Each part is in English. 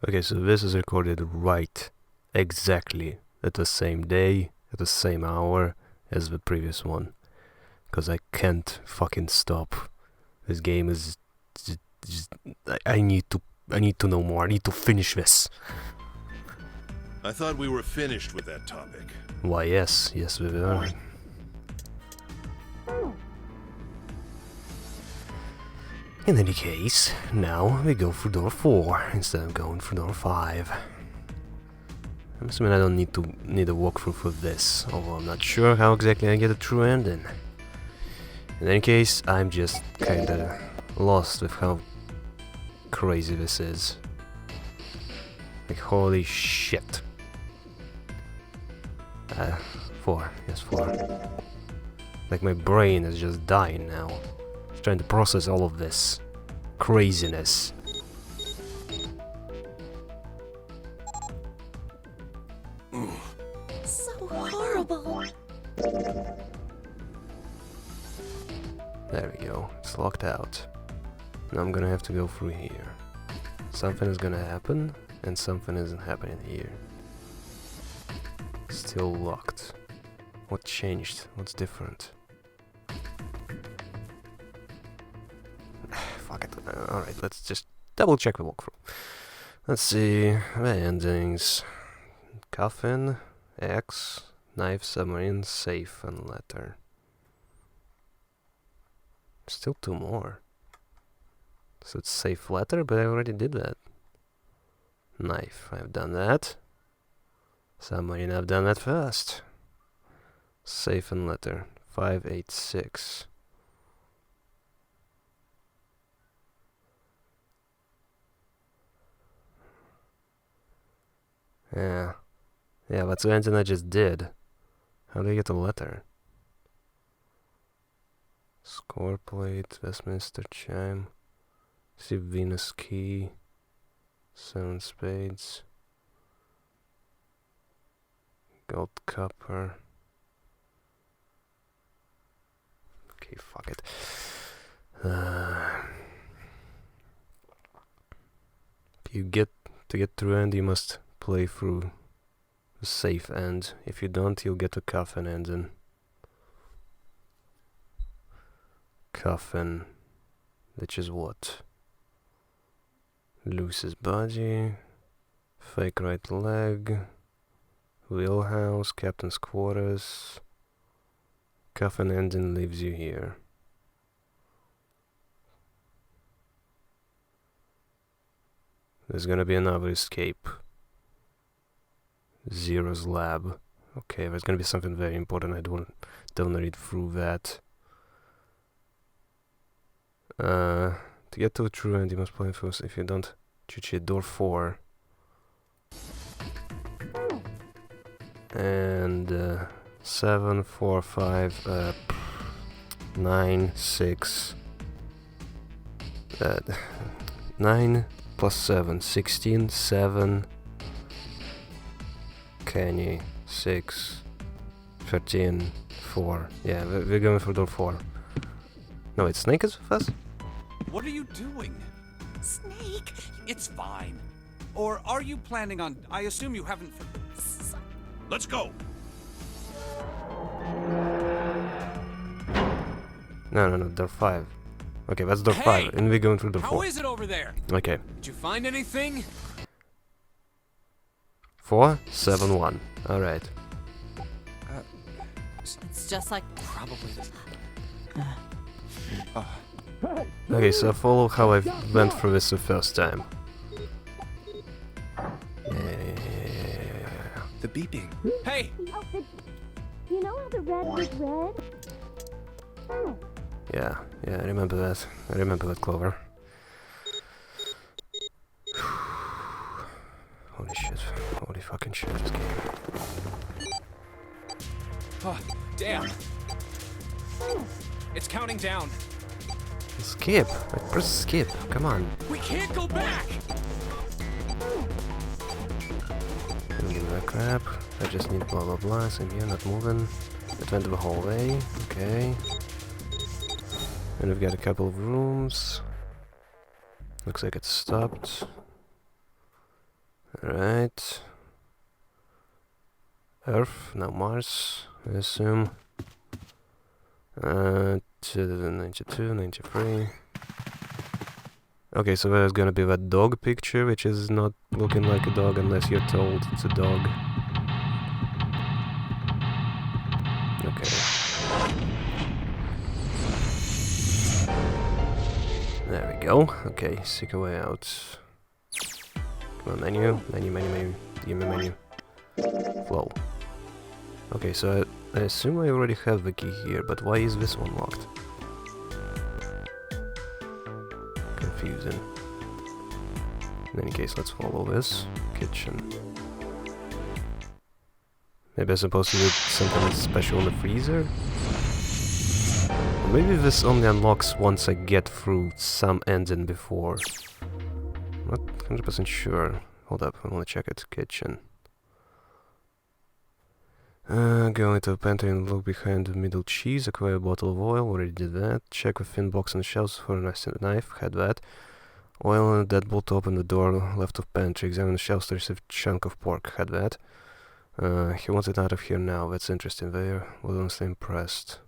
Okay, so this is recorded right exactly at the same day, at the same hour as the previous one. Because I can't fucking stop. This game is just, I need to know more. I need to finish this. I thought we were finished with that topic. Why yes, we were. In any case, now we go through door 4 instead of going through door 5. I'm assuming I don't need a walkthrough for this, although I'm not sure how exactly I get a true ending. In any case, I'm just kinda lost with how crazy this is. Like, holy shit. 4, yes, 4. Like, my brain is just dying now. Just trying to process all of this craziness. So horrible. There we go, it's locked out. Now I'm gonna have to go through here. Something is gonna happen, and something isn't happening here. Still locked. What changed? What's different? Fuck it. Alright, let's just double check the walkthrough. Let's see. The endings. Coffin, X, knife, submarine, safe, and letter. Still 2 more. So it's safe, letter, but I already did that. Knife, I've done that. Submarine, I've done that first. Safe and letter, 586. Yeah, that's the engine I just did. How do I get the letter? Score plate, Westminster chime, see Venus key, 7 spades, gold copper. Okay, fuck it. To get through end, you must play through the safe end. If you don't, you'll get a coffin ending. Coffin, which is what? Loses body, fake right leg, wheelhouse, captain's quarters. Coffin ending leaves you here. There's gonna be another escape. Zero's lab. Okay, there's gonna be something very important. I don't read through that. To get to a true end, you must play first. If you don't, cheat door 4. And 7, 4, 5, 9, 6. 9 plus 7, 16, 7. Kenny, 6, 13, 4. Yeah, we're going for door 4. No, wait, Snake is with us? What are you doing? Snake. It's fine. Or are you planning on... I assume you haven't... Let's go! No, door 5. Okay, that's door Hey! 5, and we're going through door 4. How is it over there? Okay. Did you find anything? 4, 7, 1. Alright. It's just like Probably. Okay, so follow how I went through this the first time. Yeah. The beeping. Hey! You know how the red was red? Yeah, I remember that. I remember that, Clover. Holy shit. Holy fucking shit, this game. Oh, damn. It's counting down. Skip! I press skip, come on. We can't go back! Don't give me that crap. I just need blah blah blah, same here, not moving. It went the whole way, okay. And we've got a couple of rooms. Looks like it stopped. Alright. Earth, now Mars, I assume. 92, 93. Okay, so there's gonna be that dog picture, which is not looking like a dog unless you're told it's a dog. Okay. There we go. Okay, seek a way out. Come on, menu. Give me menu. Flow. Okay, so I assume I already have the key here, but why is this one locked? Confusing. In any case, let's follow this. Kitchen. Maybe I'm supposed to do something special in the freezer? Or maybe this only unlocks once I get through some engine before. Not 100% sure. Hold up, I wanna check it. Kitchen. Go into the pantry and look behind the middle cheese. Acquire a bottle of oil. Already did that. Check the thin box on the shelves for a nice knife. Had that. Oil and a deadbolt to open the door left of pantry. Examine the shelves to receive a chunk of pork. Had that. He wants it out of here now. That's interesting. They was honestly impressed.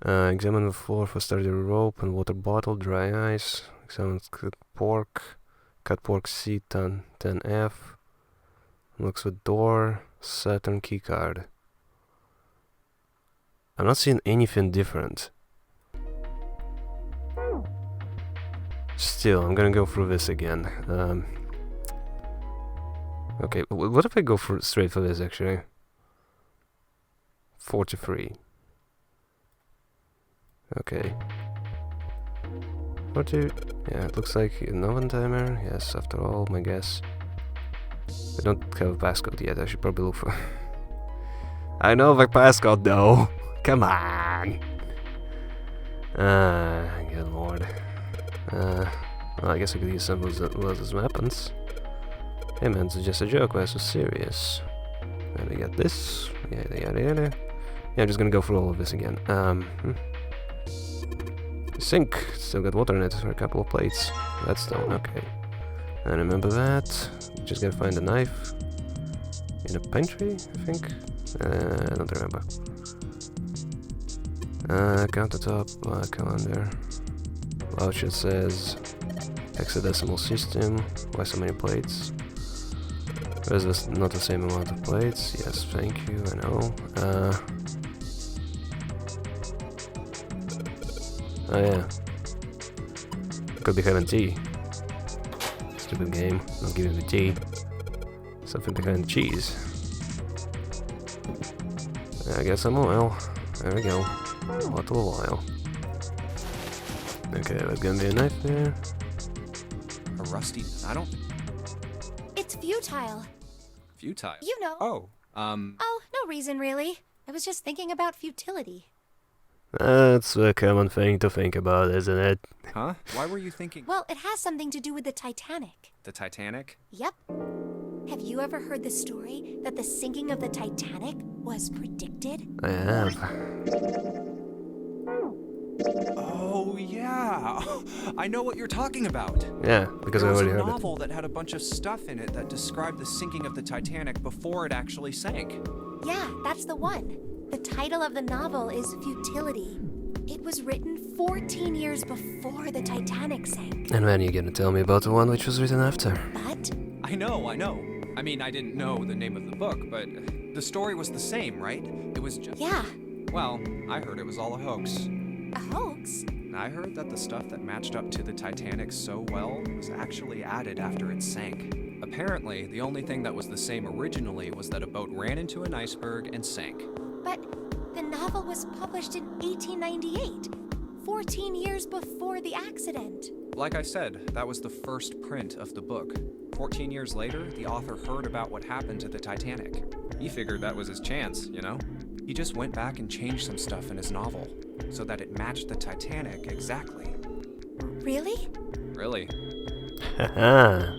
Examine the floor for sturdy rope and water bottle. Dry ice. Examine cut pork. Cut pork C 10F. Looks the door. Saturn keycard. I'm not seeing anything different. Still, I'm gonna go through this again. Okay, what if I go straight for this actually? 43. Okay. 40. Yeah, it looks like an oven timer. Yes, after all, my guess. I don't have a passcode yet. I should probably look for. I know the passcode though. Come on. Good lord. Well, I guess I could use some of those as weapons. Hey man, it's just a joke. Why so serious? Let me get this. Yada yada yada. Yeah, I'm just gonna go through all of this again. Sink. Still got water in it for a couple of plates. That's stone. Okay. I remember that. Just gotta find a knife. In a pantry, I think. I don't remember. Countertop, calendar. Voucher says hexadecimal system. Why so many plates? Is this not the same amount of plates? Yes, thank you, I know. Oh yeah. Could be having tea. Stupid game, not giving me tea. Something behind the cheese. I guess some oil. There we go. Bottle of oil. Okay, there's gonna be a knife there. A rusty. I don't. It's futile. Futile. You know. Oh. Oh, no reason really. I was just thinking about futility. That's a common thing to think about, isn't it? Huh? Why were you thinking? Well, it has something to do with the Titanic. The Titanic? Yep. Have you ever heard the story that the sinking of the Titanic was predicted? I have. Oh yeah, I know what you're talking about. Yeah, because I There was already a heard it. novel that had a bunch of stuff in it that described the sinking of the Titanic before it actually sank. Yeah, that's the one. The title of the novel is Futility. It was written 14 years before the Titanic sank. And then you're gonna tell me about the one which was written after. But I know. I mean, I didn't know the name of the book, but the story was the same, right? It was just... yeah, Well, I heard it was all a hoax. a hoax. I heard that the stuff that matched up to the Titanic so well was actually added after it sank. Apparently, the only thing that was the same originally was that a boat ran into an iceberg and sank. But the novel was published in 1898, 14 years before the accident. Like I said, that was the first print of the book. 14 years later, the author heard about what happened to the Titanic. He figured that was his chance, you know? He just went back and changed some stuff in his novel, so that it matched the Titanic exactly. Really? Really? Haha.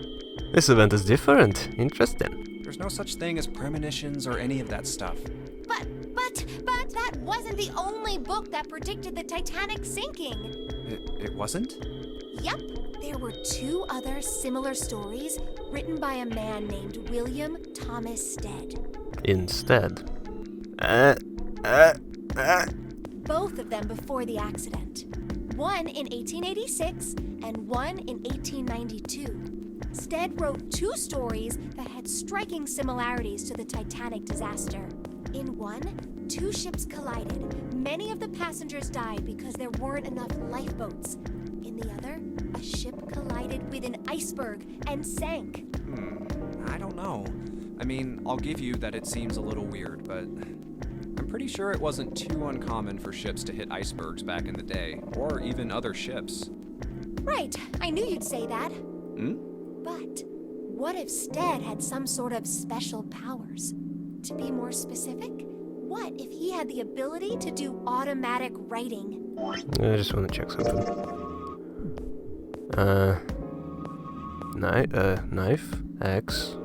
This event is different. Interesting. There's no such thing as premonitions or any of that stuff. But that wasn't the only book that predicted the Titanic sinking. It wasn't? Yep, there were 2 other similar stories written by a man named William Thomas Stead. Instead. Both of them before the accident. One in 1886 and one in 1892. Stead wrote 2 stories that had striking similarities to the Titanic disaster. In one, 2 ships collided. Many of the passengers died because there weren't enough lifeboats. In the other, a ship collided with an iceberg and sank. I don't know. I mean, I'll give you that it seems a little weird, but I'm pretty sure it wasn't too uncommon for ships to hit icebergs back in the day, or even other ships. Right, I knew you'd say that. Hmm? But what if Stead had some sort of special powers? To be more specific, what if he had the ability to do automatic writing? I just want to check something. Knife, X.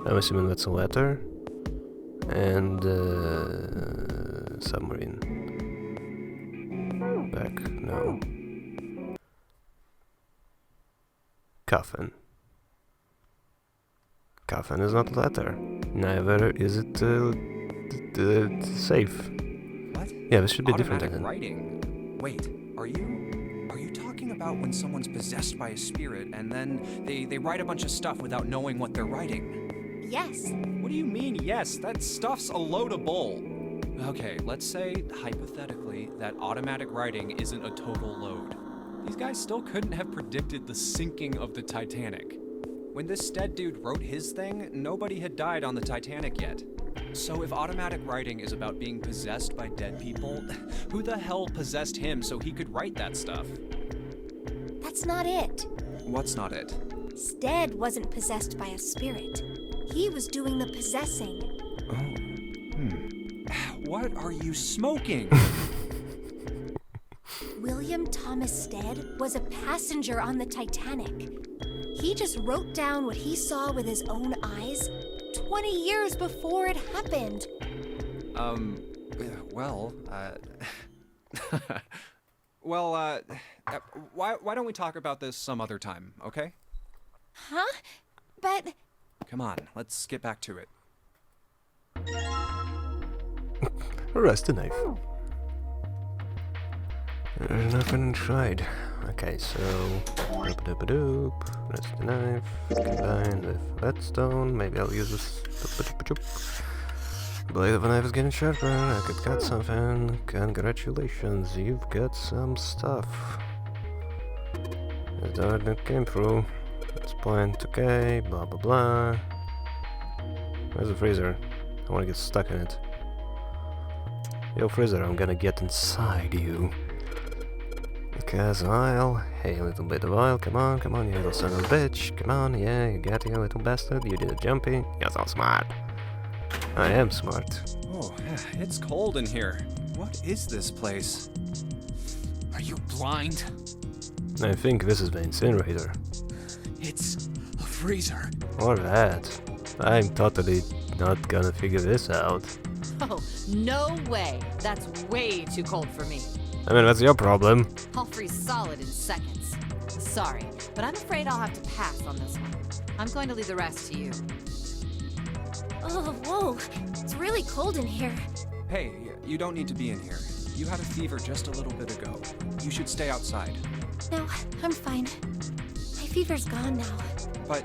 I'm assuming that's a letter. And, submarine. Back, no. Coffin. Coffin is not a letter. Neither is it, safe. What? Yeah, this should be different Automatic than writing? Wait, are you talking about when someone's possessed by a spirit and then they write a bunch of stuff without knowing what they're writing? Yes. What do you mean, yes? That stuff's a load of bull. Okay, let's say, hypothetically, that automatic writing isn't a total load. These guys still couldn't have predicted the sinking of the Titanic. When this Stead dude wrote his thing, nobody had died on the Titanic yet. So if automatic writing is about being possessed by dead people, who the hell possessed him so he could write that stuff? That's not it. What's not it? Stead wasn't possessed by a spirit. He was doing the possessing. What are you smoking? William Thomas Stead was a passenger on the Titanic. He just wrote down what he saw with his own eyes 20 years before it happened. Why don't we talk about this some other time, okay? Huh? But... Come on, let's get back to it. Rest the knife. There's nothing inside. Okay, so doop-a-doop-a-doop. Rest the knife. Combine with redstone. Maybe I'll use this. Blade of a knife is getting sharper. I could cut something. Congratulations, you've got some stuff. The door that came through. Let's point. Okay, blah blah blah. Where's the freezer? I want to get stuck in it. Yo, freezer, I'm gonna get inside you. Because oil. Hey, a little bit of oil. Come on, you little son of a bitch. Come on, yeah, you got it, you little bastard. You did a jumpy. You're so smart. I am smart. Oh, it's cold in here. What is this place? Are you blind? I think this is the incinerator. It's a freezer. Or that. I'm totally not gonna figure this out. Oh, no way. That's way too cold for me. I mean, what's your problem? I'll freeze solid in seconds. Sorry, but I'm afraid I'll have to pass on this one. I'm going to leave the rest to you. Oh, whoa. It's really cold in here. Hey, you don't need to be in here. You had a fever just a little bit ago. You should stay outside. No, I'm fine. My fever's gone now. But...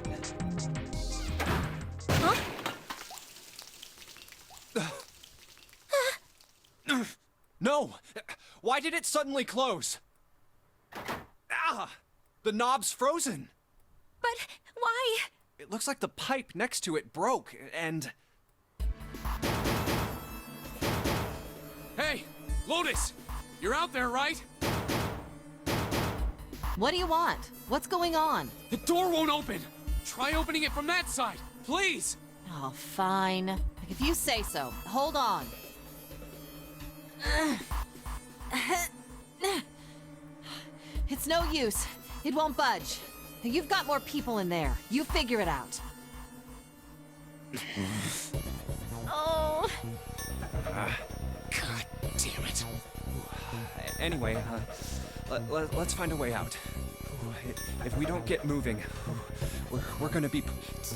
Huh? No! Why did it suddenly close? Ah! The knob's frozen! But why? It looks like the pipe next to it broke, and... Hey, Lotus! You're out there, right? What do you want? What's going on? The door won't open! Try opening it from that side, please! Oh, fine. If you say so. Hold on. It's no use. It won't budge. You've got more people in there. You figure it out. Oh. God damn it. Anyway, Let's find a way out. If we don't get moving, we're gonna be...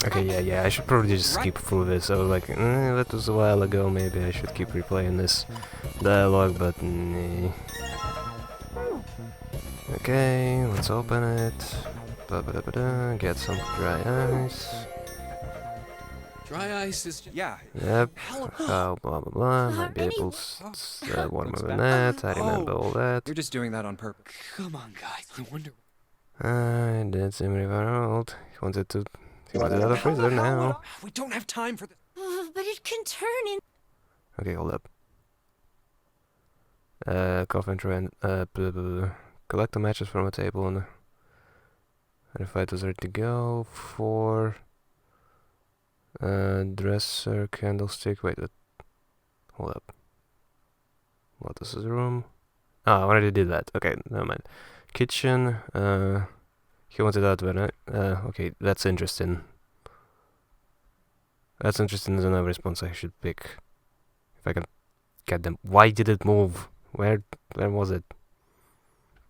Okay, yeah, I should probably just skip through this. I was like, that was a while ago, maybe I should keep replaying this dialogue, but nah. Okay, let's open it. Ba-ba-da-ba-da, get some dry ice. Dry ice is. Yeah. Yep. Hell, How blah blah blah. Might be able to warmer than that. I remember all that. You're just doing that on purpose. come on, guys. I wonder. I did seem very old. He wanted out of freezer now. We don't have time for this. But it can turn in. Okay, hold up. Coffin trend. Collect the matches from a table and the fight was ready to go. 4 dresser, candlestick. Wait, hold up. What is this room? Ah, I already did that. Okay, never mind. Kitchen. He wanted out when okay, that's interesting. That's interesting as another response I should pick. If I can get them. Why did it move? Where was it?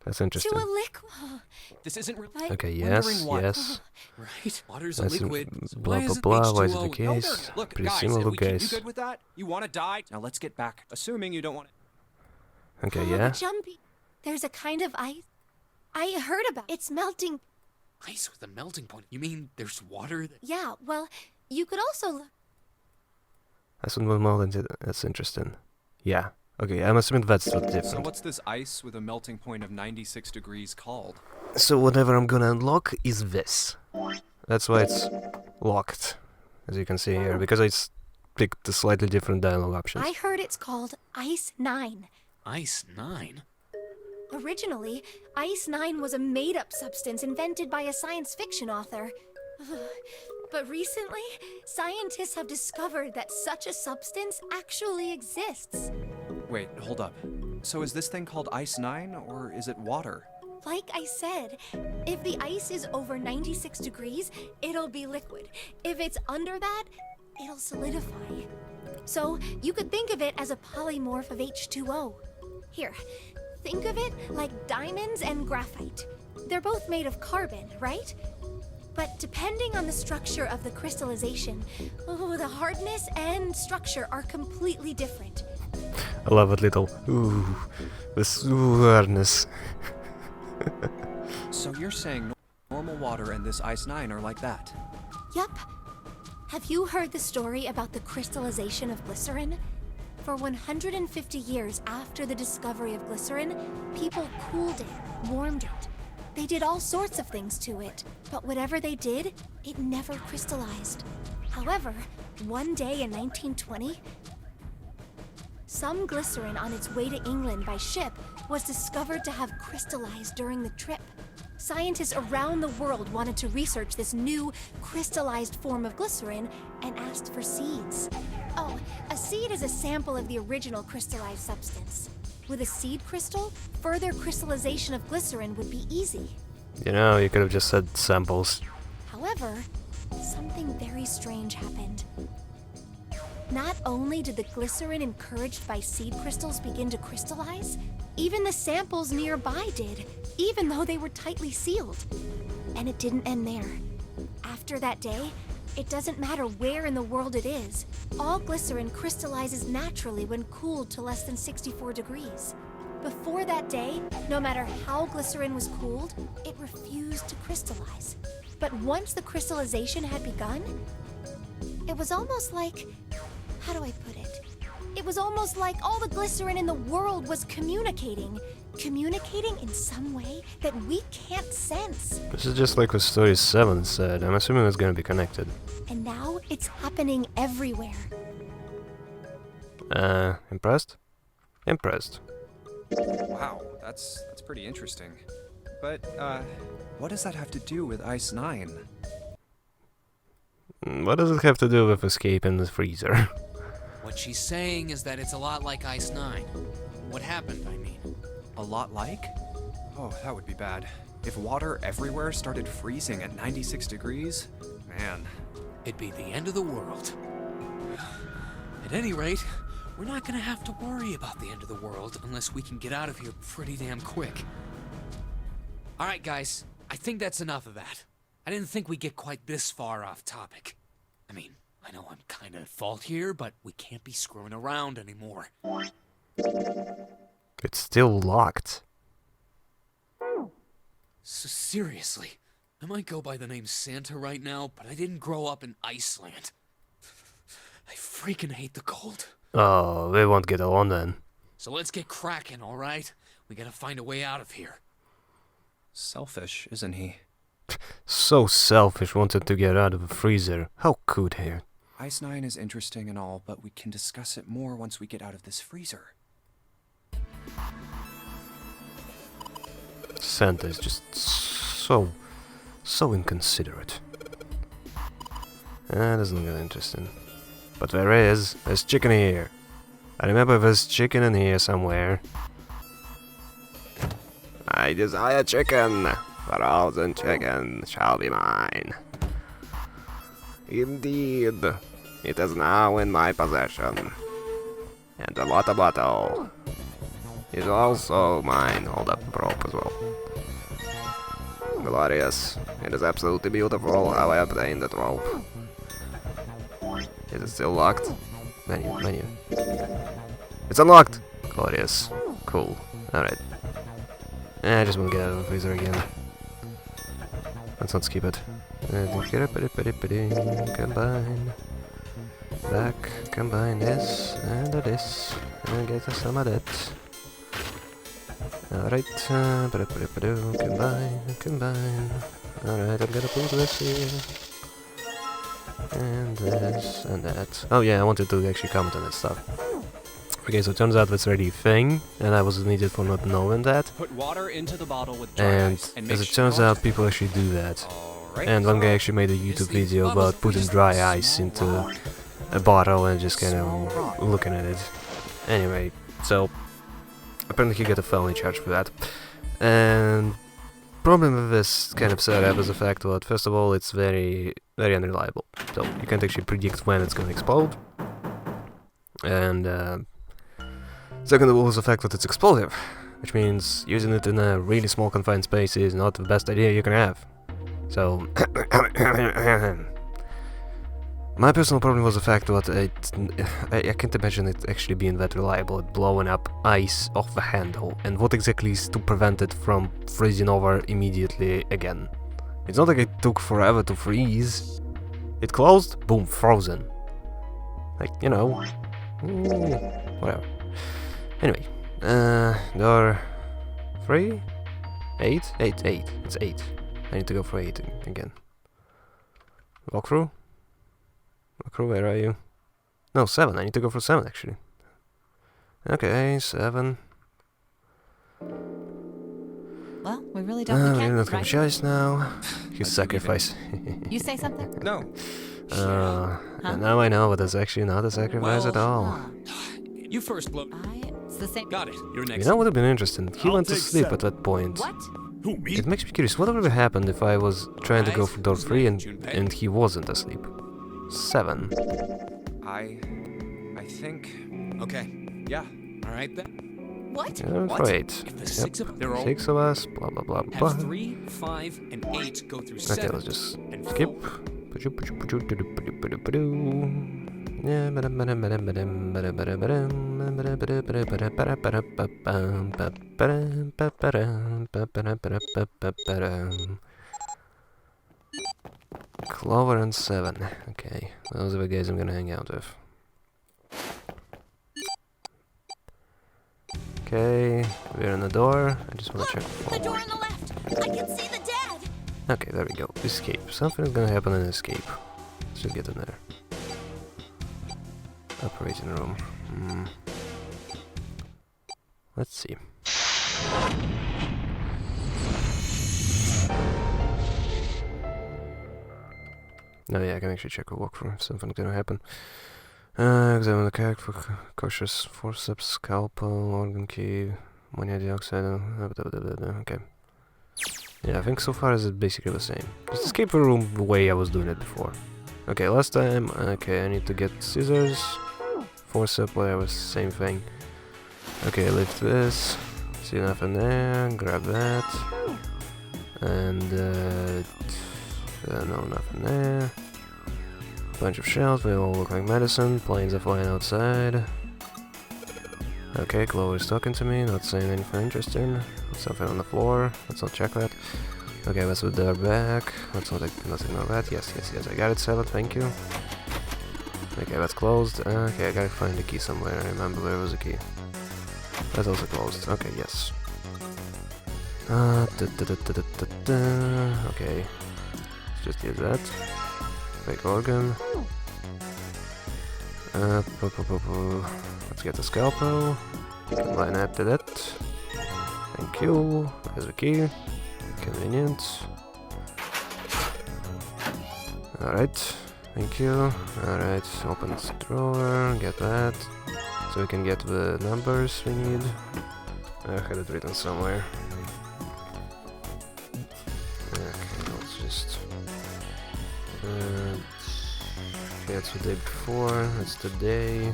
That's interesting. To a liquid. This isn't really... Okay, Wondering yes, what? yes. Right? Water's a That's liquid. blah Why blah isn't blah. Why is it the H2O? case? Look, Pretty guys, similar, if we keep you guys. good with that, you want to die? Now let's get back. Assuming you don't want to... Okay, Oh, yeah. Jumpy. There's a kind of ice. I heard about. It's melting. Ice with a melting point. You mean there's water that. Yeah, well, you could also look. That's what melted. That's interesting. Yeah. Okay, I'm assuming that's what's So different. what's this ice with a melting point of 96 degrees called? So whatever I'm gonna unlock is this. That's why it's locked, as you can see here, because it's picked the slightly different dialogue options. I heard it's called Ice 9. Ice 9? Originally, Ice 9 was a made-up substance invented by a science fiction author. But recently, scientists have discovered that such a substance actually exists. Wait, hold up. So is this thing called Ice 9, or is it water? Like I said, if the ice is over 96 degrees, it'll be liquid. If it's under that, it'll solidify. So you could think of it as a polymorph of H2O. Here, think of it like diamonds and graphite. They're both made of carbon, right? But depending on the structure of the crystallization, the hardness and structure are completely different. I love it, little. Ooh, this hardness. So you're saying normal water and this Ice 9 are like that? Yup. Have you heard the story about the crystallization of glycerin? For 150 years after the discovery of glycerin, people cooled it, warmed it. They did all sorts of things to it, but whatever they did, it never crystallized. However, one day in 1920, some glycerin on its way to England by ship was discovered to have crystallized during the trip. Scientists around the world wanted to research this new crystallized form of glycerin and asked for seeds. Oh, a seed is a sample of the original crystallized substance. With a seed crystal, further crystallization of glycerin would be easy. You know, you could have just said samples. However, something very strange happened. Not only did the glycerin encouraged by seed crystals begin to crystallize, even the samples nearby did, even though they were tightly sealed. And it didn't end there. After that day, it doesn't matter where in the world it is, all glycerin crystallizes naturally when cooled to less than 64 degrees. Before that day, no matter how glycerin was cooled, it refused to crystallize. But once the crystallization had begun, it was almost like... how do I put it? It was almost like all the glycerin in the world was communicating. Communicating in some way that we can't sense. This is just like what Story 7 said. I'm assuming it's gonna be connected. And now it's happening everywhere. Impressed? Impressed. Wow, that's pretty interesting. But, what does that have to do with Ice 9? What does it have to do with escaping the freezer? What she's saying is that it's a lot like Ice 9. What happened, I mean. A lot like? Oh, that would be bad. If water everywhere started freezing at 96 degrees, man. It'd be the end of the world. At any rate, we're not gonna have to worry about the end of the world unless we can get out of here pretty damn quick. Alright, guys. I think that's enough of that. I didn't think we'd get quite this far off topic. I mean, I know I'm kinda at fault here, but we can't be screwing around anymore. It's still locked. So seriously, I might go by the name Santa right now, but I didn't grow up in Iceland. I freaking hate the cold. Oh, we won't get along then. So let's get cracking, alright? We gotta find a way out of here. Selfish, isn't he? So selfish, wanted to get out of a freezer. How could he? Ice 9 is interesting and all, but we can discuss it more once we get out of this freezer. Santa is just so inconsiderate. Doesn't look that interesting. But there's chicken here. I remember there's chicken in here somewhere. I desire chicken. Frozen chicken shall be mine. Indeed, it is now in my possession. And the water bottle is also mine. Hold up the rope as well. Glorious. It is absolutely beautiful how I obtained that rope. Is it still locked? Menu. It's unlocked! Glorious. Cool. Alright. I just want to get out of the freezer again. Let's not skip it. Combine. Back. Combine this and this. And get some of that. Alright. Combine. Alright, I'm gonna put this here. And this and that. Oh yeah, I wanted to actually comment on that stuff. Okay, so it turns out that's already a thing, and I was an idiot for not knowing that. Put water into the bottle with dry And ice and as make it turns sure- out, people actually do that. Alright. And one guy actually made a YouTube video about putting dry ice into a bottle and just kind of looking at it. Anyway, so apparently he got a felony charge for that. And problem with this kind of setup is the fact that first of all it's very unreliable. So you can't actually predict when it's going to explode. And second of all is the fact that it's explosive, which means using it in a really small confined space is not the best idea you can have. So my personal problem was the fact that I can't imagine it actually being that reliable at blowing up ice off the handle, and what exactly is to prevent it from freezing over immediately again. It's not like it took forever to freeze. It closed, boom, frozen. Like, you know, whatever. Anyway, door 3? 8? 8. It's 8. I need to go for 8 again. Walk through? Walk through, where are you? No, 7. I need to go for 7 actually. Okay, 7. Well, we really don't. We We're can't, not gonna right? choice now. You sacrifice. You say something? No. And now I know, but it's actually not a sacrifice at all. Ah, You first, Bloat. it's the same. Got it. You're You next. know what would have been interesting? He I'll went to take sleep 7. at that point. What? Who, me? It makes me curious, what would have happened if I was trying to go Guys, for door who's 3 next? Junpei? and he wasn't asleep? 7. I think... Okay. Yeah. Alright then. What? For What? 8. If the Yep. 6 of them, 6 of us, blah blah blah blah. have 3, 5, and 8 go through 7. Okay, let's just and skip. 4. Clover and 7. Okay, those are the guys I'm gonna hang out with. Okay, we're in the door. I just wanna check. The door on the left. I can see the dead. Okay, there we go. Escape. Something's gonna happen in escape. Let's just get in there. Operating room. Let's see. No, yeah, I can actually check a walkthrough if something's gonna happen. Examine the character for cautious forceps, scalpel, organ key, ammonia dioxide. Okay. Yeah, I think so far is it basically the same. Just escape the room the way I was doing it before. Okay, last time. Okay, I need to get scissors, forceps, whatever, same thing. Okay, lift this. See nothing there. Grab that. And no, nothing there. Bunch of shells, they all look like medicine. Planes are flying outside. Okay, Chloe is talking to me, not saying anything interesting. Something on the floor, let's not check that. Okay, let's put that back. Let's not ignore that. Yes, I got it, 7, thank you. Okay, that's closed. Okay, I gotta find the key somewhere. I remember there was a key. That's also closed. Okay, yes. Okay. Let's just use that. Fake organ. Let's get the scalpel. Combine that to that. Thank you. There's the key. Convenient. Alright. Thank you. Alright. Open this drawer. Get that. So we can get the numbers we need. I had it written somewhere. Okay, let's just... okay, that's the day before, that's the day.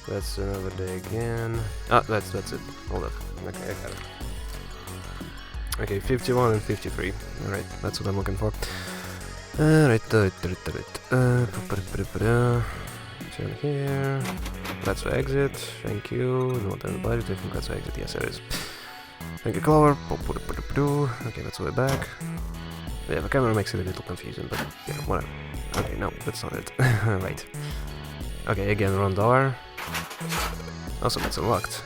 That's another day again. Ah, that's it. Hold up. Okay, I got it. Okay, 51 and 53. Alright, that's what I'm looking for. Alright, turn here. That's the exit. Thank you. Not everybody. I think that's the exit. Yes, it is. Thank you, Clover. Okay, that's the way back. Yeah, the camera makes it a little confusing, but yeah, whatever. Okay, no, that's not it. Right. Okay, again, wrong door. Also, that's unlocked.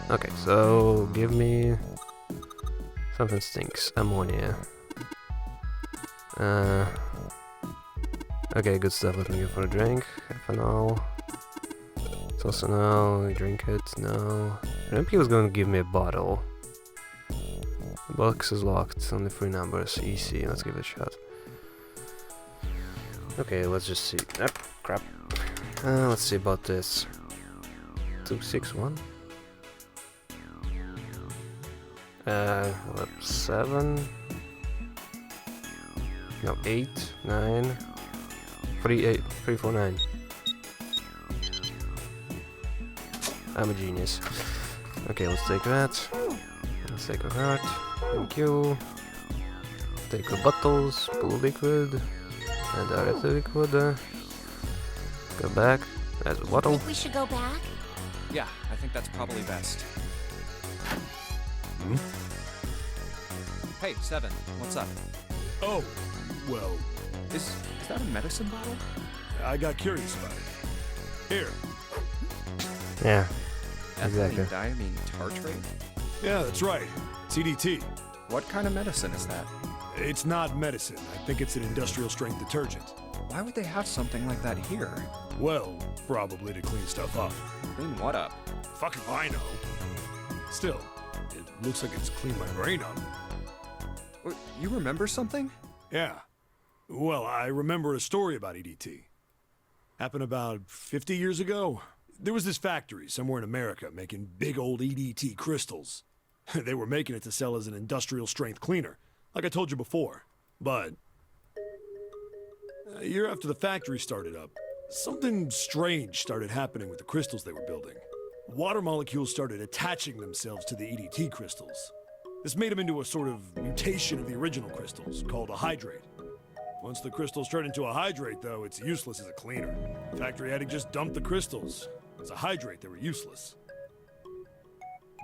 Okay, so give me something stinks. Ammonia. Okay, good stuff. Let me go for a drink. Ethanol. It's also no. We drink it. No. I think he was going to give me a bottle. The box is locked. Only 3 numbers. EC. Let's give it a shot. Okay, let's just see. Ah, crap. Let's see about this. 261. 7. No, 8, 9. 349. I'm a genius. Okay, let's take that. Let's take a heart. Thank you. Take the bottles, blue liquid, and the red liquid. Go back. There's a bottle. Think we should go back? Yeah, I think that's probably best. Hmm? Hey, 7, what's up? Oh, well, Is that a medicine bottle? I got curious about it. Here. Yeah, exactly. Ethylene diamine tartrate? Yeah, that's right. CDT. What kind of medicine is that? It's not medicine. I think it's an industrial strength detergent. Why would they have something like that here? Well, probably to clean stuff up. Clean what up? Fuck if I know. Still, it looks like it's cleaned my brain up. You remember something? Yeah. Well, I remember a story about EDT. Happened about 50 years ago. There was this factory somewhere in America making big old EDT crystals. They were making it to sell as an industrial strength cleaner, like I told you before. But a year after the factory started up, something strange started happening with the crystals they were building. Water molecules started attaching themselves to the EDT crystals. This made them into a sort of mutation of the original crystals, called a hydrate. Once the crystals turn into a hydrate, though, it's useless as a cleaner. The factory had to just dump the crystals. As a hydrate, they were useless.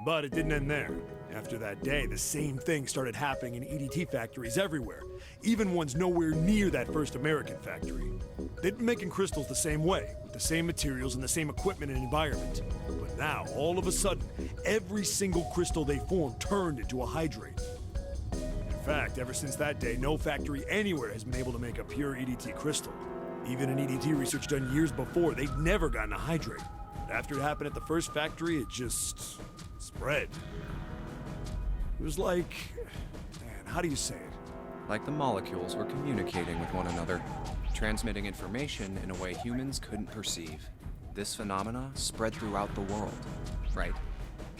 But it didn't end there. After that day, the same thing started happening in EDT factories everywhere, even ones nowhere near that first American factory. They'd been making crystals the same way, with the same materials and the same equipment and environment. But now, all of a sudden, every single crystal they formed turned into a hydrate. In fact, ever since that day, no factory anywhere has been able to make a pure EDT crystal. Even in EDT research done years before, they'd never gotten a hydrate. But after it happened at the first factory, it just spread. It was like, man, how do you say it? Like the molecules were communicating with one another, transmitting information in a way humans couldn't perceive. This phenomena spread throughout the world, right?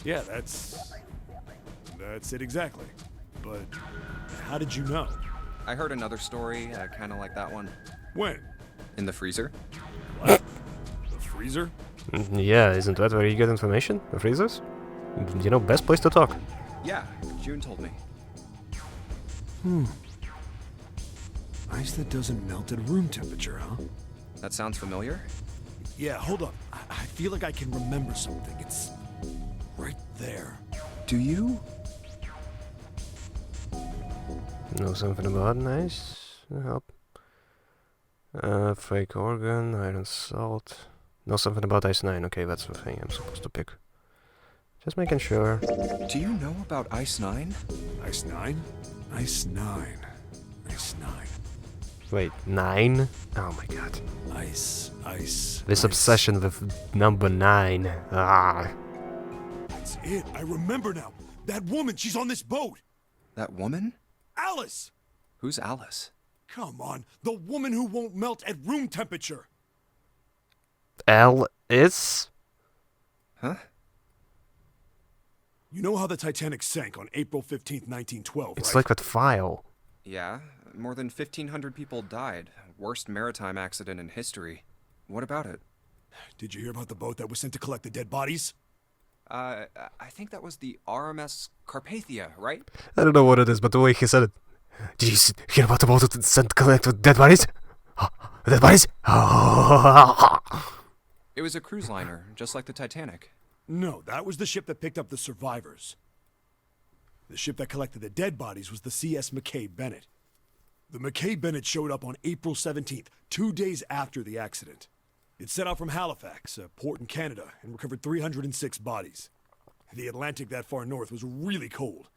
Yeah, that's it exactly. But how did you know? I heard another story, kind of like that one. When? In the freezer? What? The freezer? Yeah, isn't that where you get information? The freezers? You know, best place to talk. Yeah, June told me. Ice that doesn't melt at room temperature, huh? That sounds familiar? Yeah, hold up. I feel like I can remember something. It's right there. Do you? Know something about ice? Help. Fake organ, iron salt. Know something about Ice 9. Okay, that's the thing I'm supposed to pick. Just making sure. Do you know about Ice 9? Ice 9? Ice 9. Ice 9. Wait, 9? Oh my god. Ice. This obsession with number 9. Ah. That's it. I remember now. That woman, she's on this boat. That woman? Alice! Who's Alice? Come on. The woman who won't melt at room temperature. Alice? Huh? You know how the Titanic sank on April 15th, 1912, It's right? like that file. Yeah, more than 1,500 people died. Worst maritime accident in history. What about it? Did you hear about the boat that was sent to collect the dead bodies? I think that was the RMS Carpathia, right? I don't know what it is, but the way he said it. Did you hear about the boat that sent to collect with dead bodies? Dead bodies? It was a cruise liner, just like the Titanic. No, that was the ship that picked up the survivors. The ship that collected the dead bodies was the CS McKay Bennett. The McKay Bennett showed up on April 17th, 2 days after the accident. It set out from Halifax, a port in Canada, and recovered 306 bodies. The Atlantic that far north was really cold.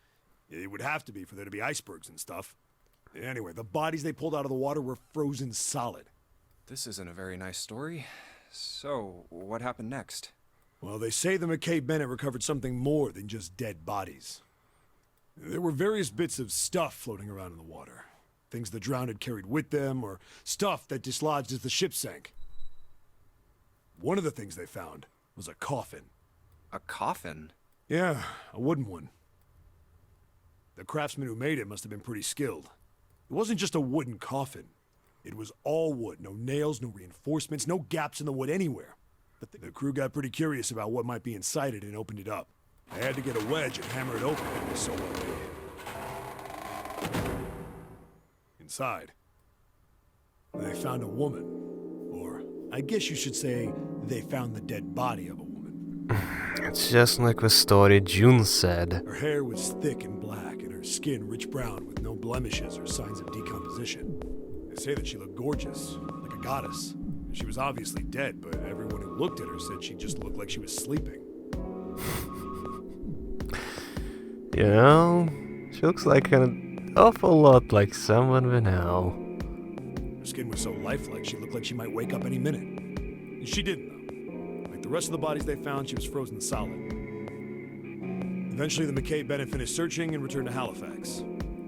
It would have to be for there to be icebergs and stuff. Anyway, the bodies they pulled out of the water were frozen solid. This isn't a very nice story. So, what happened next? Well, they say the McKay Bennett recovered something more than just dead bodies. There were various bits of stuff floating around in the water. Things the drowned had carried with them, or stuff that dislodged as the ship sank. One of the things they found was a coffin. A coffin? Yeah, a wooden one. The craftsman who made it must have been pretty skilled. It wasn't just a wooden coffin. It was all wood, no nails, no reinforcements, no gaps in the wood anywhere. But the crew got pretty curious about what might be inside it and opened it up. They had to get a wedge and hammer it open. It was so well made. Inside, they found a woman. Or, I guess you should say, they found the dead body of a woman. It's just like the story June said. Her hair was thick and black, and her skin rich brown with no blemishes or signs of decomposition. They say that she looked gorgeous, like a goddess. She was obviously dead, but everyone who looked at her said she just looked like she was sleeping. You know, she looks like an awful lot like someone we know. Her skin was so lifelike, she looked like she might wake up any minute. And she didn't, though. Like the rest of the bodies they found, she was frozen solid. Eventually, the McKay Bennett finished searching and returned to Halifax.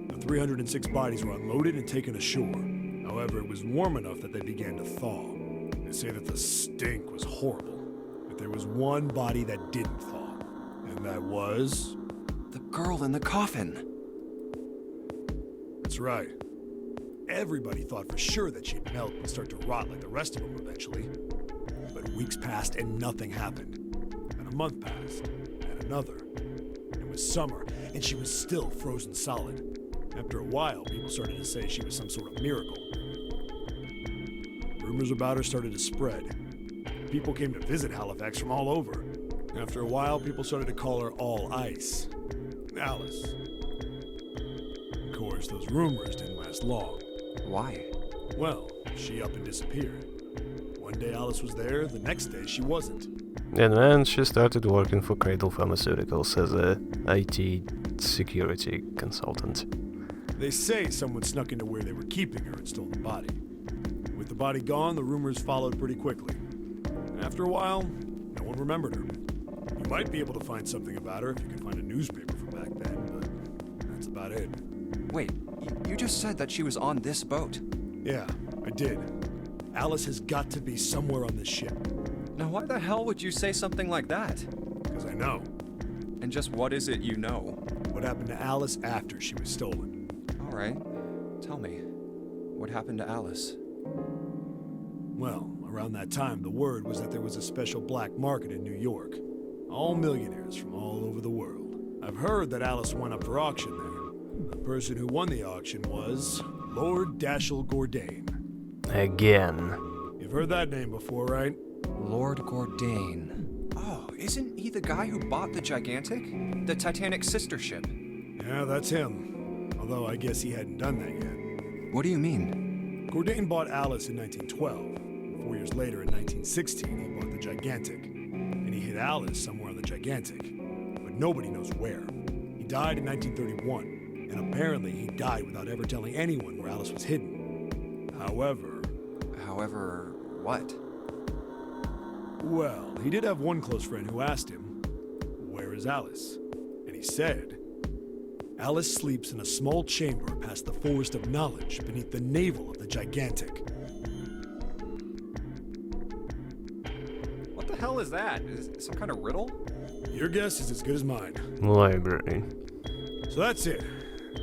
The 306 bodies were unloaded and taken ashore. However, it was warm enough that they began to thaw. They say that the stink was horrible, but there was one body that didn't thaw, and that was... The girl in the coffin! That's right. Everybody thought for sure that she'd melt and start to rot like the rest of them eventually. But weeks passed and nothing happened. And a month passed, and another. It was summer, and she was still frozen solid. After a while, people started to say she was some sort of miracle. Rumors about her started to spread. People came to visit Halifax from all over. After a while, people started to call her All Ice. Alice. Of course, those rumors didn't last long. Why? Well, she up and disappeared. One day Alice was there, the next day she wasn't. And then she started working for Cradle Pharmaceuticals as a IT security consultant. They say someone snuck into where they were keeping her and stole the body. With the body gone, the rumors followed pretty quickly. After a while, no one remembered her. You might be able to find something about her if you can find a newspaper from back then, but that's about it. Wait, you just said that she was on this boat. Yeah, I did. Alice has got to be somewhere on this ship. Now why the hell would you say something like that? Because I know. And just what is it you know? What happened to Alice after she was stolen? All right, tell me. What happened to Alice? Well, around that time, the word was that there was a special black market in New York. All millionaires from all over the world. I've heard that Alice went up for auction there. The person who won the auction was Lord Dashiell Gordain. Again. You've heard that name before, right? Lord Gordain. Oh, isn't he the guy who bought the Gigantic? The Titanic sister ship? Yeah, that's him. Although I guess he hadn't done that yet. What do you mean? Gordain bought Alice in 1912. 4 years later, in 1916, he bought the Gigantic. And he hid Alice somewhere on the Gigantic. But nobody knows where. He died in 1931, and apparently he died without ever telling anyone where Alice was hidden. However, what? Well, he did have one close friend who asked him, "Where is Alice?" And he said, "Alice sleeps in a small chamber past the Forest of Knowledge beneath the navel of the Gigantic." What the hell is that? Is it some kind of riddle? Your guess is as good as mine. Library. So that's it.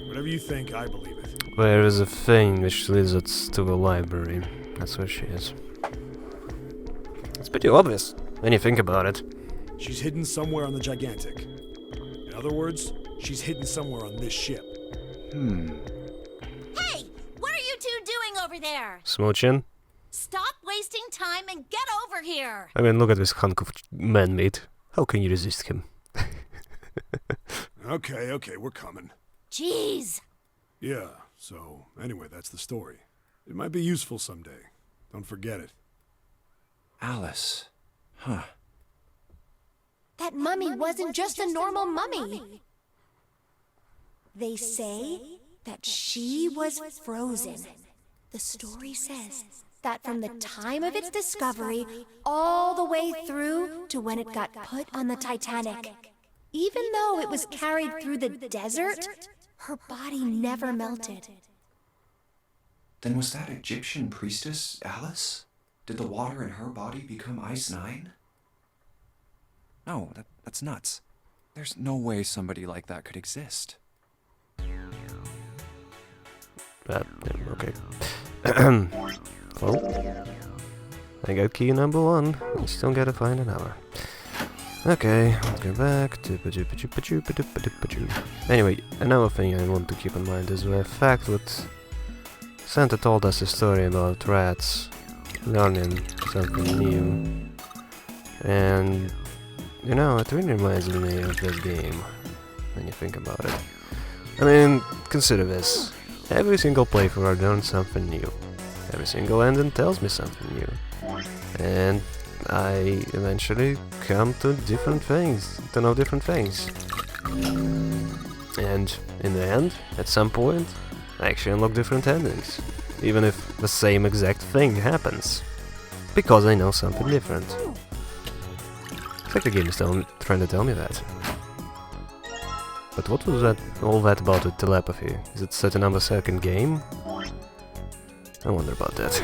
Whatever you think, I believe it. There is a thing which leads us to the library. That's where she is. It's pretty obvious when you think about it. She's hidden somewhere on the Gigantic. In other words, she's hidden somewhere on this ship. Hey, what are you two doing over there? Smooching? Stop wasting time and get over here. I mean, look at this hunk of man-meat. How can you resist him? Okay, we're coming. Jeez. Yeah, so anyway, that's the story. It might be useful someday. Don't forget it. Alice. Huh. That mummy wasn't just a normal mummy. They say that she was frozen. The story says that from the time of its discovery all the way through to when it got put on the Titanic. Even though it was carried through the desert, her body never melted. Then was that Egyptian priestess Alice? Did the water in her body become Ice 9? No, that's nuts. There's no way somebody like that could exist. Okay. Well, I got key number 1. I still gotta find another. Okay, let's go back. Anyway, another thing I want to keep in mind is the fact that Santa told us a story about rats learning something new. And, you know, it really reminds me of this game, when you think about it. I mean, consider this. Every single playthrough I learn something new. Every single ending tells me something new. And I eventually come to different things, to know different things. And in the end, at some point, I actually unlock different endings. Even if the same exact thing happens. Because I know something different. It's like the game is trying to tell me that. But what was all that about with telepathy? Is it set another second game? I wonder about that.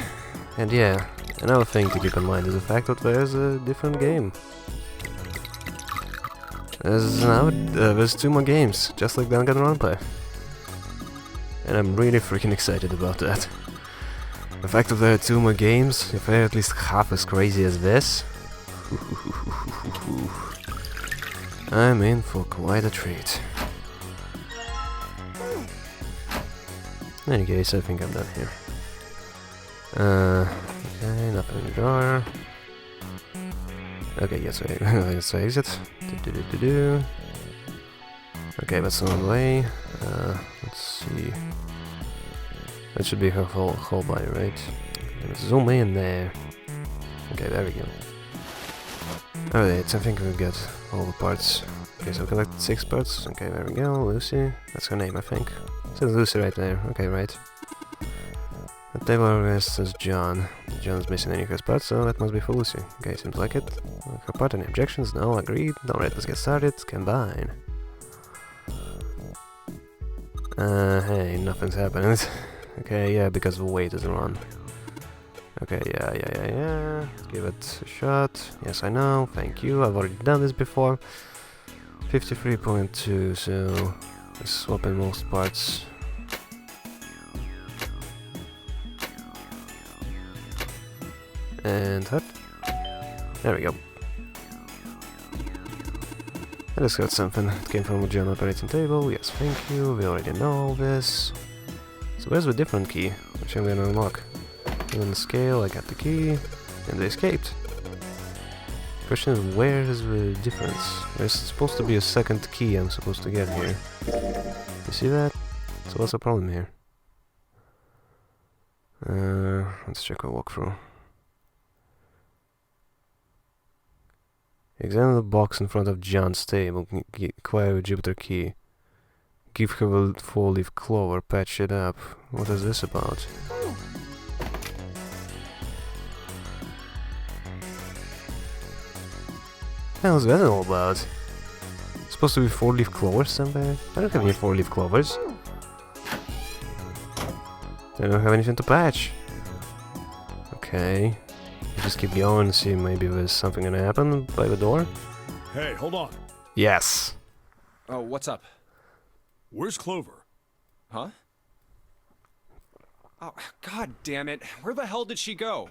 And yeah, another thing to keep in mind is the fact that there's a different game. There's 2 more games, just like Danganronpa. And I'm really freaking excited about that. The fact that there are 2 more games, if they're at least half as crazy as this, I'm in for quite a treat. In any case, I think I'm done here. Okay, nothing in the drawer. Okay, yes, let's exit. Okay, that's on the way. Let's see. That should be her whole body, right? Let's zoom in there. Okay, there we go. Alright, I think we've got all the parts. Okay, so we collected 6 parts. Okay, there we go. Lucy. That's her name, I think. It says Lucy right there. Okay, right. The table rests as John. John's missing any of his parts, so that must be for Lucy. Okay, seems like it. Her part, any objections? No, agreed. Alright, let's get started. Combine. Hey, nothing's happening. Okay, yeah, because the weight is wrong. Okay, yeah. Give it a shot. Yes, I know. Thank you. I've already done this before. 53.2, so let's swap in most parts. And hut. There we go. I just got something. It came from a general operating table. Yes, thank you. We already know all this. So where's the different key, which I'm gonna unlock? Given the scale, I got the key, and they escaped. Question is, where is the difference? There's supposed to be a second key I'm supposed to get here. You see that? So what's the problem here? Let's check our walkthrough. Examine the box in front of John's table. Acquire a Jupiter key. Give her a 4-leaf clover. Patch it up. What is this about? What the hell is that all about? Supposed to be 4-leaf clovers somewhere? I don't have any 4-leaf clovers. I don't have anything to patch. Okay. Just keep going and see maybe there's something gonna happen by the door. Hey, hold on. Yes. Oh, what's up? Where's Clover? Huh? Oh, god damn it. Where the hell did she go?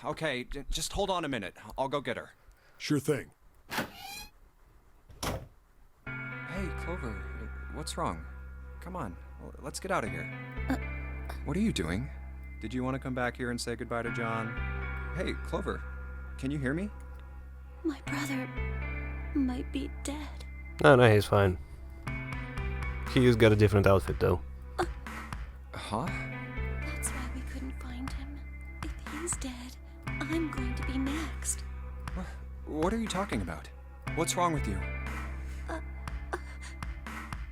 Okay, just hold on a minute. I'll go get her. Sure thing. Hey, Clover, what's wrong? Come on, let's get out of here. What are you doing? Did you want to come back here and say goodbye to John? Hey, Clover, can you hear me? My brother might be dead. No, he's fine. He's got a different outfit though. Huh? That's why we couldn't find him. If he's dead, I'm going to be next. What are you talking about? What's wrong with you?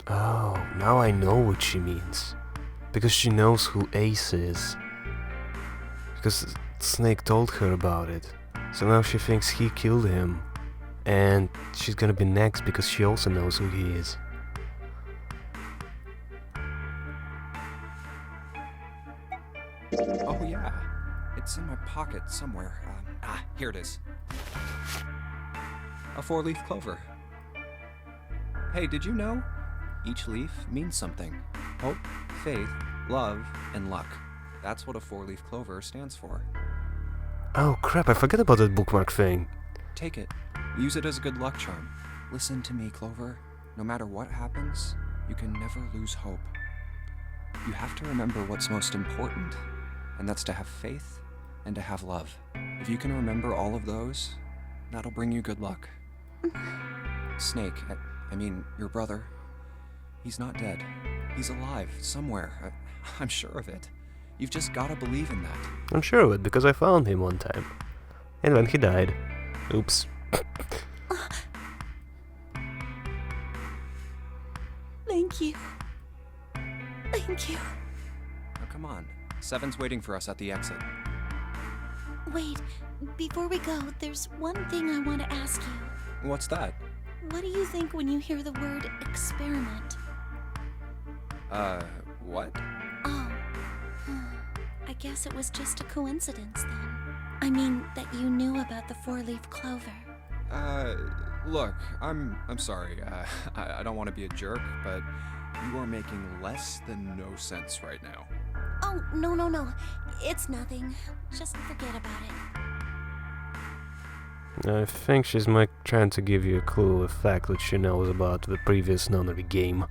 Oh, now I know what she means. Because she knows who Ace is. Because Snake told her about it. So now she thinks he killed him. And she's gonna be next because she also knows who he is. Oh yeah, it's in my pocket somewhere. Here it is. A 4-leaf clover. Hey, did you know? Each leaf means something. Hope, faith, love, and luck. That's what a 4-leaf clover stands for. Oh crap, I forgot about that bookmark thing. Take it. Use it as a good luck charm. Listen to me, Clover. No matter what happens, you can never lose hope. You have to remember what's most important, and that's to have faith and to have love. If you can remember all of those, that'll bring you good luck. Snake, I mean, your brother, he's not dead. He's alive, somewhere. I'm sure of it. You've just gotta believe in that. I'm sure of it, because I found him one time. And when he died. Oops. Thank you. Thank you. Now come on. Seven's waiting for us at the exit. Wait, before we go, there's one thing I want to ask you. What's that? What do you think when you hear the word experiment? What? Oh. I guess it was just a coincidence then. I mean, that you knew about the four-leaf clover. Look, I'm sorry. I don't want to be a jerk, but you are making less than no sense right now. Oh, no. It's nothing. Just forget about it. I think she's trying to give you a clue of the fact that she knows about the previous nunnery game.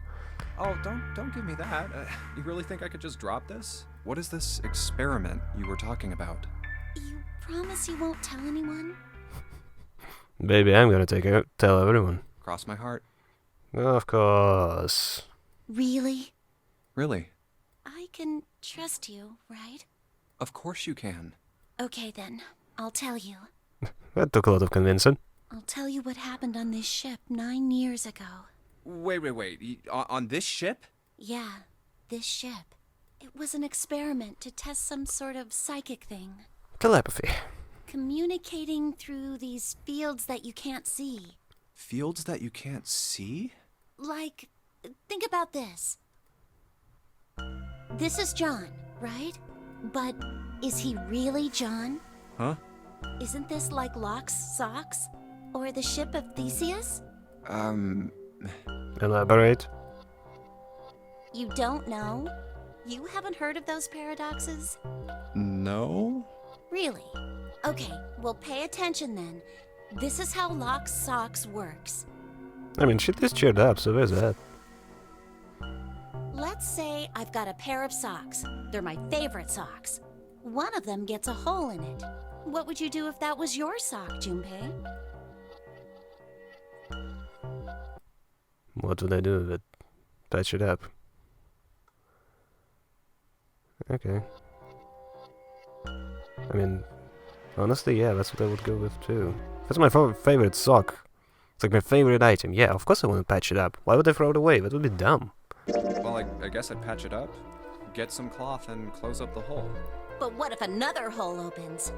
Oh, don't give me that. You really think I could just drop this? What is this experiment you were talking about? You promise you won't tell anyone? Baby, I'm gonna tell everyone. Cross my heart. Of course. Really? Really? I can trust you, right? Of course you can. Okay then, I'll tell you. That took a lot of convincing. I'll tell you what happened on this ship 9 years ago. Wait. On this ship? Yeah, this ship. It was an experiment to test some sort of psychic thing. Telepathy. Communicating through these fields that you can't see. Fields that you can't see? Like, think about this. This is John, right? But is he really John? Huh? Isn't this like Locke's socks? Or the ship of Theseus? Elaborate. You don't know? You haven't heard of those paradoxes? No? Really? Okay, well pay attention then. This is how Locke's socks works. I mean, shit is cheered up, so there's that. Let's say I've got a pair of socks. They're my favorite socks. One of them gets a hole in it. What would you do if that was your sock, Junpei? What would I do with it? Patch it up. Okay. I mean, honestly, yeah, that's what I would go with too. That's my favorite sock. It's like my favorite item. Yeah, of course I want to patch it up. Why would I throw it away? That would be dumb. Well, I guess I'd patch it up, get some cloth, and close up the hole. But what if another hole opens?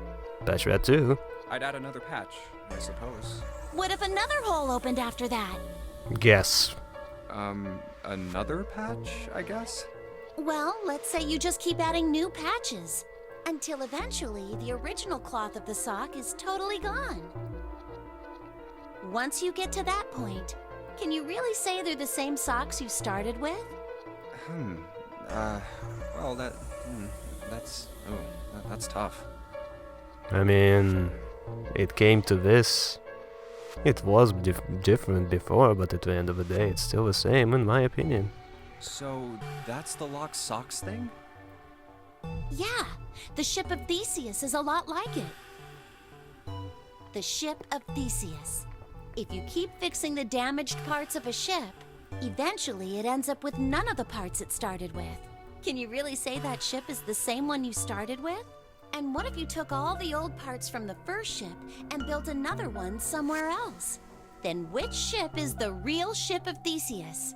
Patch that too. I'd add another patch, I suppose. What if another hole opened after that? Guess. Another patch, I guess? Well, let's say you just keep adding new patches. Until eventually, the original cloth of the sock is totally gone. Once you get to that point, can you really say they're the same socks you started with? Well, that's tough. I mean, it came to this. It was different before, but at the end of the day, it's still the same, in my opinion. So, that's the Locke Socks thing? Yeah, the ship of Theseus is a lot like it. The ship of Theseus. If you keep fixing the damaged parts of a ship, eventually it ends up with none of the parts it started with. Can you really say that ship is the same one you started with? And what if you took all the old parts from the first ship and built another one somewhere else? Then which ship is the real ship of Theseus?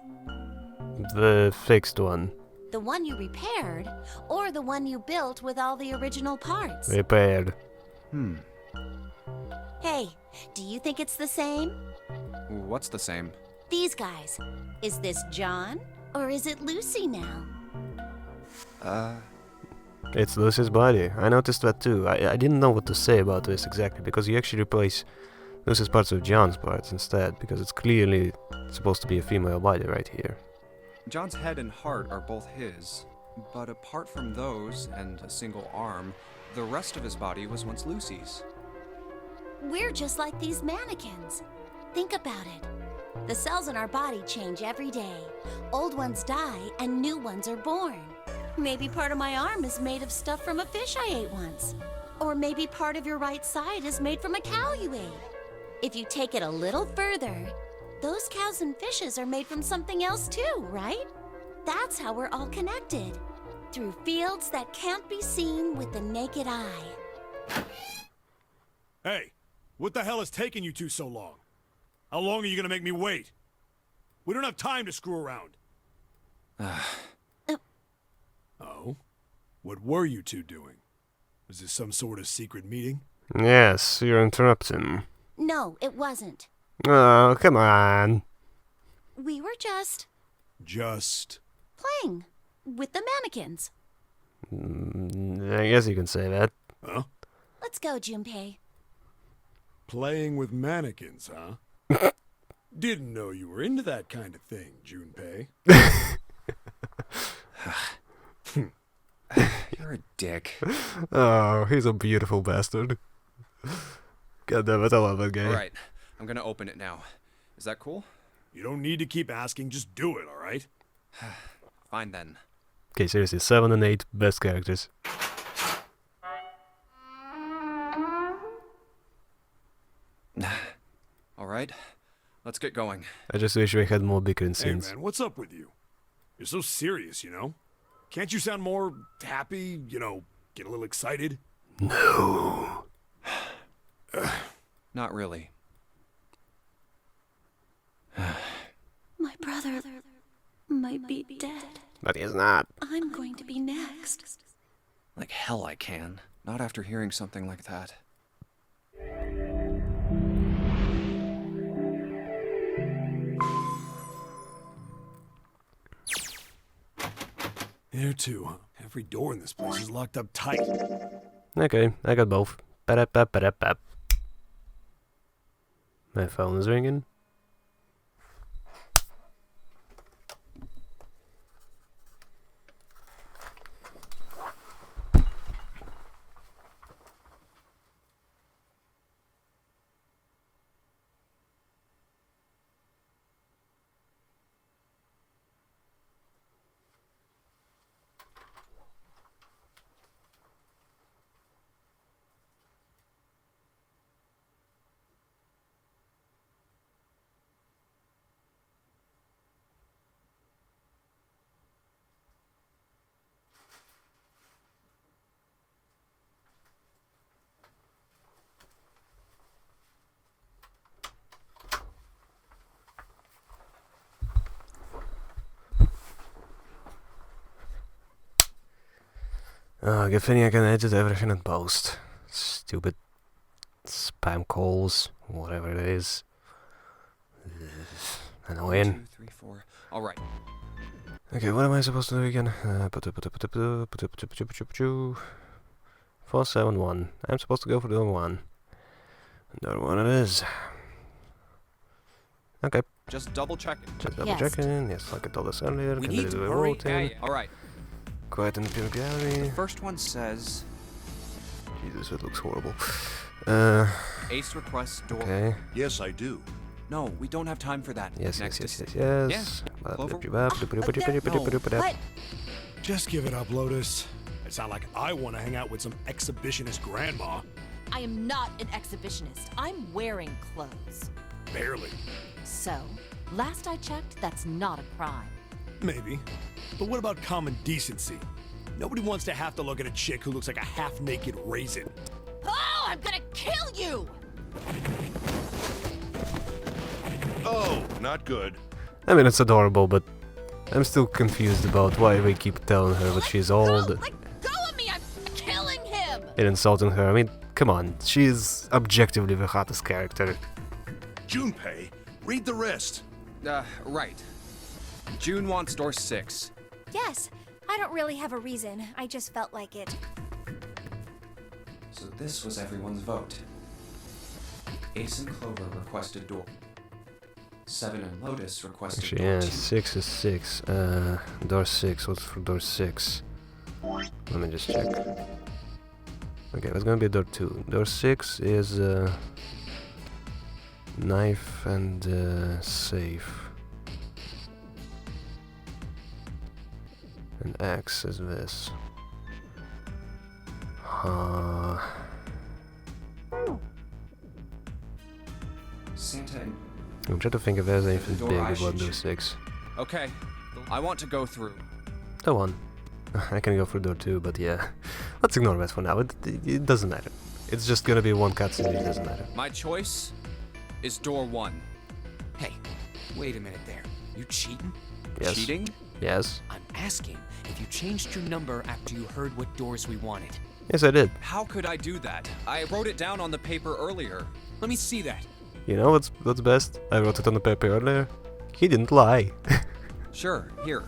The fixed one. The one you repaired, or the one you built with all the original parts? Repaired. Hey, do you think it's the same? What's the same? These guys. Is this John, or is it Lucy now? It's Lucy's body. I noticed that too. I didn't know what to say about this exactly, because you actually replace Lucy's parts with John's parts instead, because it's clearly supposed to be a female body right here. John's head and heart are both his, but apart from those and a single arm, the rest of his body was once Lucy's. We're just like these mannequins. Think about it. The cells in our body change every day. Old ones die and new ones are born. Maybe part of my arm is made of stuff from a fish I ate once. Or maybe part of your right side is made from a cow you ate. If you take it a little further, those cows and fishes are made from something else too, right? That's how we're all connected. through fields that can't be seen with the naked eye. Hey, what the hell is taking you two so long? How long are you gonna make me wait? We don't have time to screw around. Oh? What were you two doing? Was this some sort of secret meeting? Yes, you're interrupting. No, it wasn't. Oh, come on. We were just Just... playing with the mannequins. I guess you can say that. Huh? Let's go, Junpei. Playing with mannequins, huh? Didn't know you were into that kind of thing, Junpei. You're a dick. Oh, he's a beautiful bastard. God damn it, I love that guy. Alright, I'm gonna open it now. Is that cool? You don't need to keep asking, just do it, alright? Fine then. Okay, seriously, 7 and 8, best characters. Alright, let's get going. I just wish we had more bickering Hey scenes. man, what's up with you? You're so serious, you know? Can't you sound more happy, you know, get a little excited? No. Not really. My brother might be dead. But he's not. I'm going to be next. Like hell I can. Not after hearing something like that. There too, huh? Every door in this place is locked up tight. Okay, I got both. Ba-da-ba-ba-da-ba. My phone is ringing. Oh, good thing I can edit everything in post. Stupid spam calls, whatever it is. Annoying. 1, 2, 3, 4. Alright. Okay, what am I supposed to do again? 471. I'm supposed to go for door 1. Door 1 it is. Okay, Just double check it. just double Yes. checking. Yes, like I told us earlier. We Can need do to the hurry. voting. Alright. Quiet in the pure gallery. First one says Jesus, it looks horrible. Ace requests door. Okay. Yes, I do. No, we don't have time for that. Yes, Next yes, is yes. Clover. What? Just give it up, Lotus. It sounds like I want to hang out with some exhibitionist grandma. I am not an exhibitionist. I'm wearing clothes. Barely. So, last I checked, that's not a crime. Maybe. But what about common decency? Nobody wants to have to look at a chick who looks like a half-naked raisin. Oh, I'm gonna kill you! Oh, not good. I mean, it's adorable, but I'm still confused about why we keep telling her that she's old Let go of me! I'm killing him! and insulting her. I mean, come on, she's objectively the hottest character. Junpei, read the rest. Right. June wants door 6. Yes, I don't really have a reason. I just felt like it. So this was everyone's vote. Ace and Clover requested door. 7 and Lotus requested Actually, door yeah, 2. 6 is 6. Door 6, what's for door 6? Let me just check. Okay, that's gonna be door 2. Door 6 is knife and safe. And X is this. Santa and... I'm trying to think if there's anything door big I about should door check. 6. Okay, I want to go through. Go on. I can go through door 2, but yeah. Let's ignore that for now. It doesn't matter. It's just gonna be one cutscene, it doesn't matter. My choice is door 1. Hey, wait a minute there. You cheating? Yes. Cheating? Yes. I'm asking if you changed your number after you heard what doors we wanted. Yes, I did. How could I do that? I wrote it down on the paper earlier. Let me see that. You know what's best? I wrote it on the paper earlier. He didn't lie. Sure, here.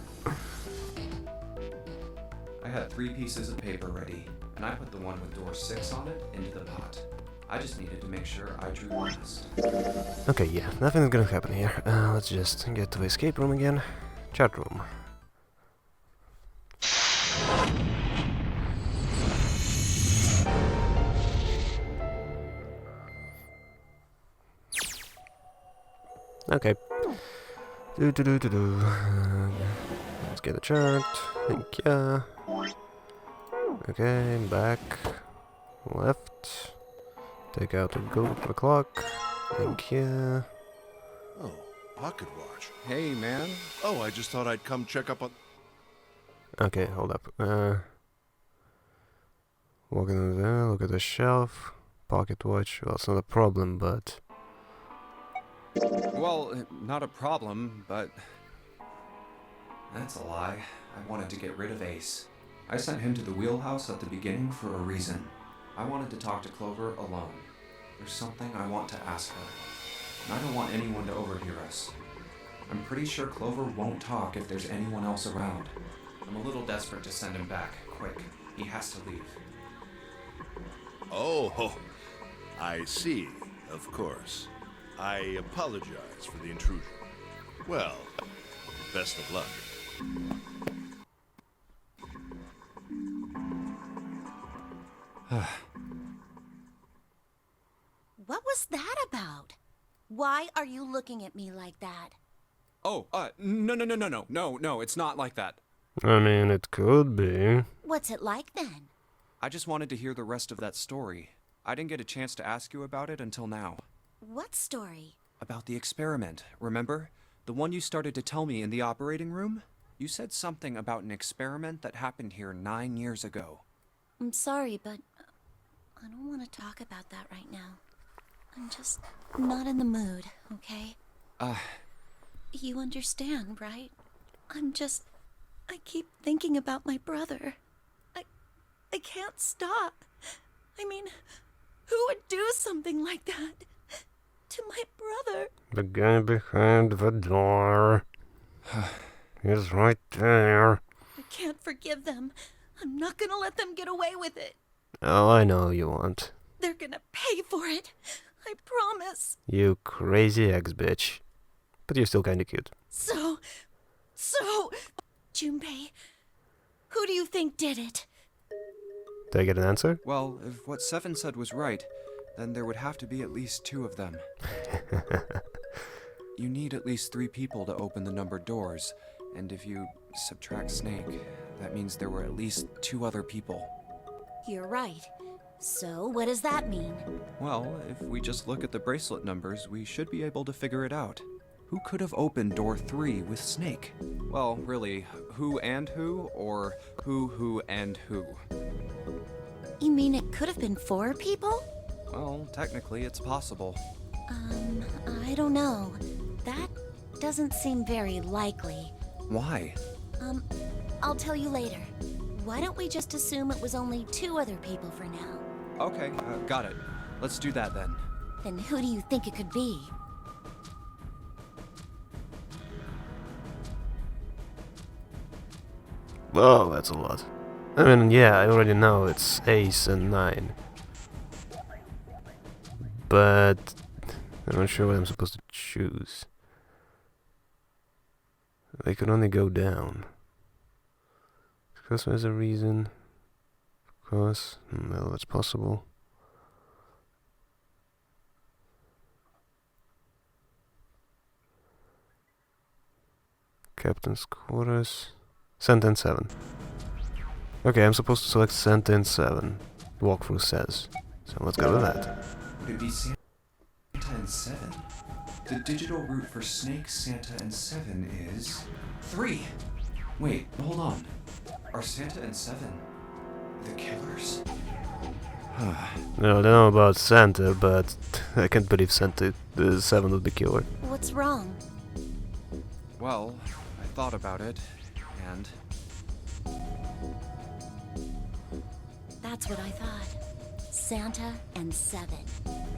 I had 3 pieces of paper ready, and I put the one with door 6 on it into the pot. I just needed to make sure I drew last. Okay, yeah, nothing's gonna happen here. Let's just get to the escape room again. Chat room. Okay. Let's get a chart. Thank ya. Okay, back. Left. Take out the clock. Thank you. Oh, pocket watch. Hey, man. Oh, I just thought I'd come check up on... Okay, hold up. Walk in there, look at the shelf. Pocket watch. Well, it's not a problem, but... Well, not a problem, but... That's a lie. I wanted to get rid of Ace. I sent him to the wheelhouse at the beginning for a reason. I wanted to talk to Clover alone. There's something I want to ask her. And I don't want anyone to overhear us. I'm pretty sure Clover won't talk if there's anyone else around. I'm a little desperate to send him back, quick. He has to leave. Oh, I see. Of course. I apologize for the intrusion. Well, best of luck. What was that about? Why are you looking at me like that? Oh, no, it's not like that. I mean, it could be. What's it like then? I just wanted to hear the rest of that story. I didn't get a chance to ask you about it until now. What story? About the experiment, remember? The one you started to tell me in the operating room? You said something about an experiment that happened here 9 years ago. I'm sorry, but I don't want to talk about that right now. I'm just not in the mood, okay? You understand, right? I keep thinking about my brother. I can't stop. I mean, who would do something like that to my brother? The guy behind the door. He's right there. I can't forgive them. I'm not gonna let them get away with it. Oh, I know you won't. They're gonna pay for it. I promise. You crazy ex-bitch. But you're still kinda cute. So, Junpei, who do you think did it? Did I get an answer? Well, if what Seven said was right, then there would have to be at least 2 of them. You need at least 3 people to open the numbered doors, and if you subtract Snake, that means there were at least 2 other people. You're right. So, what does that mean? Well, if we just look at the bracelet numbers, we should be able to figure it out. Who could have opened door 3 with Snake? Well, really, who and who, or who and who? You mean it could have been 4 people? Well, technically it's possible. I don't know. That doesn't seem very likely. Why? I'll tell you later. Why don't we just assume it was only 2 other people for now? Okay, got it. Let's do that then. Then who do you think it could be? Whoa, that's a lot. I mean, yeah, I already know it's Ace and 9. But I'm not sure what I'm supposed to choose. They could only go down. Because there's a reason. Of course, well, that's possible. Captain's quarters. Sentence 7. Okay, I'm supposed to select Sentence 7. Walkthrough says. So let's go with that. Would it be Santa and 7? The digital route for Snake, Santa, and 7 is 3. Wait, hold on. Are Santa and Seven the killers? I don't know about Santa, but I can't believe Santa, the 7 would be killer. What's wrong? Well, I thought about it, and That's what I thought. Santa and Seven.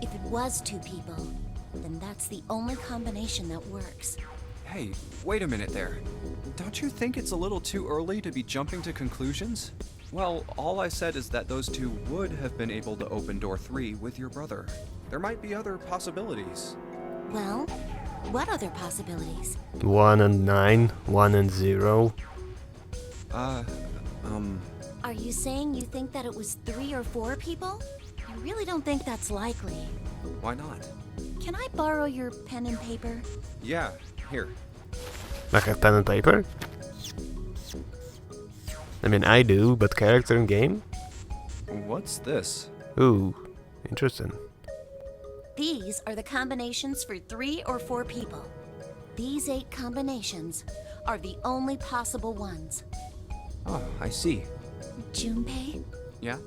If it was 2 people, then that's the only combination that works. hey, wait a minute there. Don't you think it's a little too early to be jumping to conclusions? Well, all I said is that those 2 would have been able to open door 3 with your brother. There might be other possibilities. Well, what other possibilities? 1 and 9, 1 and 0. Are you saying you think that it was 3 or 4 people? I really don't think that's likely. Why not? Can I borrow your pen and paper? Yeah, here. Like a pen and paper? I mean, I do, but character in game? What's this? Ooh, interesting. These are the combinations for 3 or 4 people. These 8 combinations are the only possible ones. Oh, I see. Junpei, Yeah?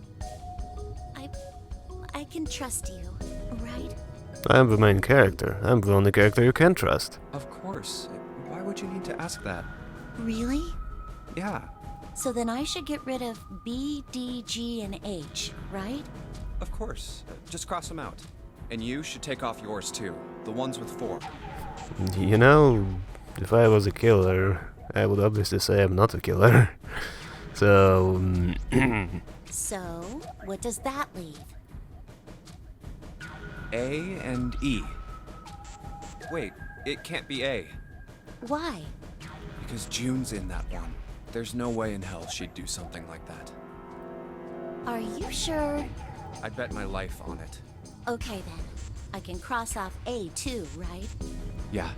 I can trust you, right? I'm the main character. I'm the only character you can trust. Of course. Why would you need to ask that? Really? Yeah, So then I should get rid of B, D, G, and H, right? of course. Just cross them out. And you should take off yours too. The ones with 4. You know, if I was a killer, I would obviously say I'm not a killer. So, So, what does that leave? A and E. Wait, it can't be A. Why? Because June's in that one. There's no way in hell she'd do something like that. Are you sure? I'd bet my life on it. Okay then. I can cross off A too, right? Yeah.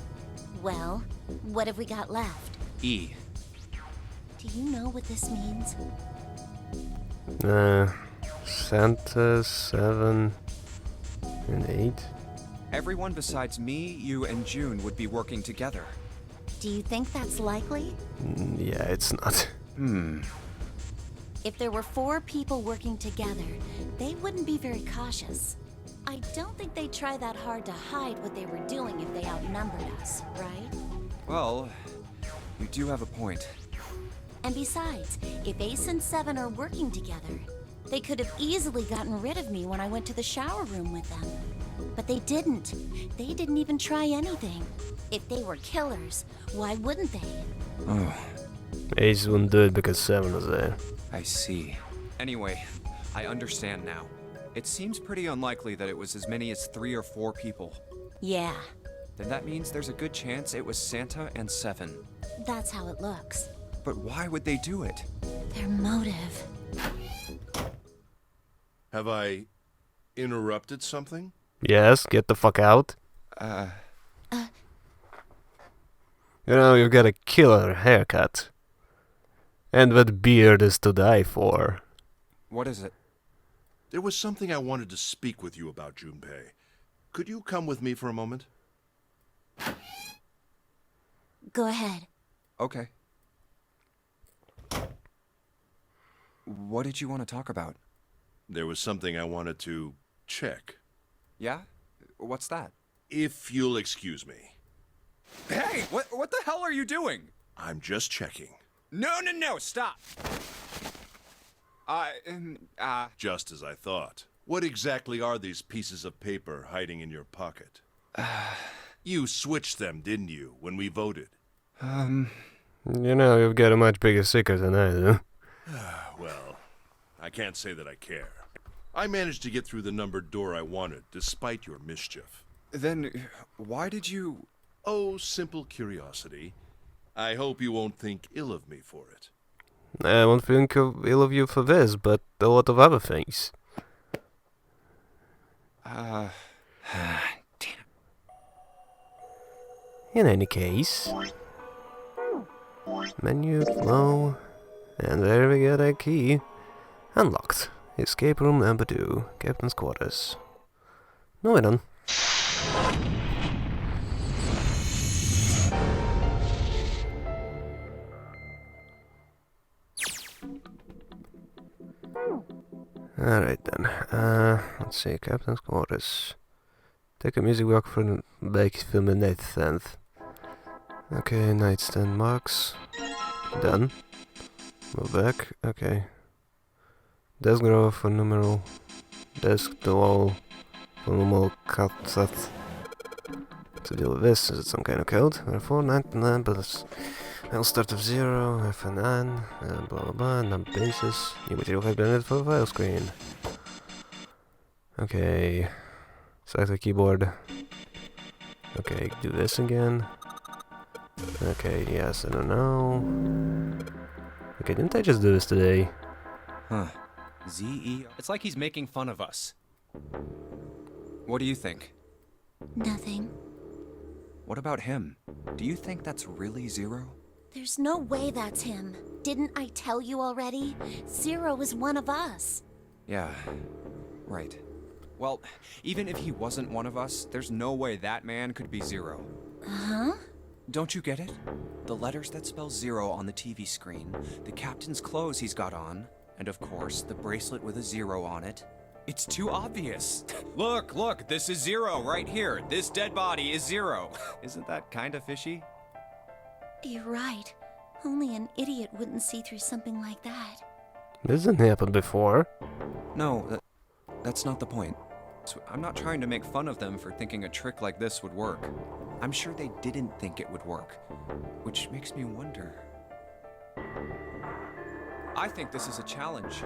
Well, what have we got left? E. Do you know what this means? Santa, 7, and 8. Everyone besides me, you, and June would be working together. Do you think that's likely? Yeah, it's not. If there were 4 people working together, they wouldn't be very cautious. I don't think they'd try that hard to hide what they were doing if they outnumbered us, right? Well, you do have a point. And besides, if Ace and Seven are working together, they could have easily gotten rid of me when I went to the shower room with them. But they didn't. They didn't even try anything. If they were killers, why wouldn't they? Oh, Ace wouldn't do it because 7 was there. I see. Anyway, I understand now. It seems pretty unlikely that it was as many as 3 or 4 people. Yeah, Then that means there's a good chance it was Santa and Seven. that's how it looks. But why would they do it? Their motive. Have I interrupted something? Yes, get the fuck out. You know, you've got a killer haircut. And that beard is to die for. What is it? There was something I wanted to speak with you about, Junpei. Could you come with me for a moment? Go ahead. Okay. What did you want to talk about? There was something I wanted to check. Yeah? What's that? If you'll excuse me. Hey! What the hell are you doing? I'm just checking. No, stop! Just as I thought. What exactly are these pieces of paper hiding in your pocket? You switched them, didn't you, when we voted? You know, you've got a much bigger secret than I do. Well, I can't say that I care. I managed to get through the numbered door I wanted, despite your mischief. Then, why did you... Oh, simple curiosity. I hope you won't think ill of me for it. I won't think ill of you for this, but a lot of other things. Damn. In any case... Menu, flow... And there we get a key. Unlocked. Escape room number 2. Captain's quarters. No, we're done. Alright then. Let's see. Captain's quarters. Take a music walk from back film the nightstand. Okay, nightstand marks. Done. Move back. Okay. Desk drawer for numeral. Desk to wall for numeral cut set. To deal with this, is it some kind of code? Therefore, 99, but I'll start with 0, F9, blah blah blah, number basis. New material has been added for the file screen. Okay. Select the keyboard. Okay, do this again. Okay, yes, I don't know. Okay, didn't I just do this today? Huh. Z-E... It's like he's making fun of us. What do you think? Nothing. What about him? Do you think that's really Zero? There's no way that's him. Didn't I tell you already? Zero is one of us. Yeah, right. Well, even if he wasn't one of us, there's no way that man could be Zero. Huh? Don't you get it? The letters that spell Zero on the TV screen, the captain's clothes he's got on, and of course, the bracelet with a 0 on it. It's too obvious. Look, this is Zero right here. This dead body is Zero. Isn't that kind of fishy? You're right. Only an idiot wouldn't see through something like that. This didn't happen before. No, that's not the point. So I'm not trying to make fun of them for thinking a trick like this would work. I'm sure they didn't think it would work, which makes me wonder. I think this is a challenge.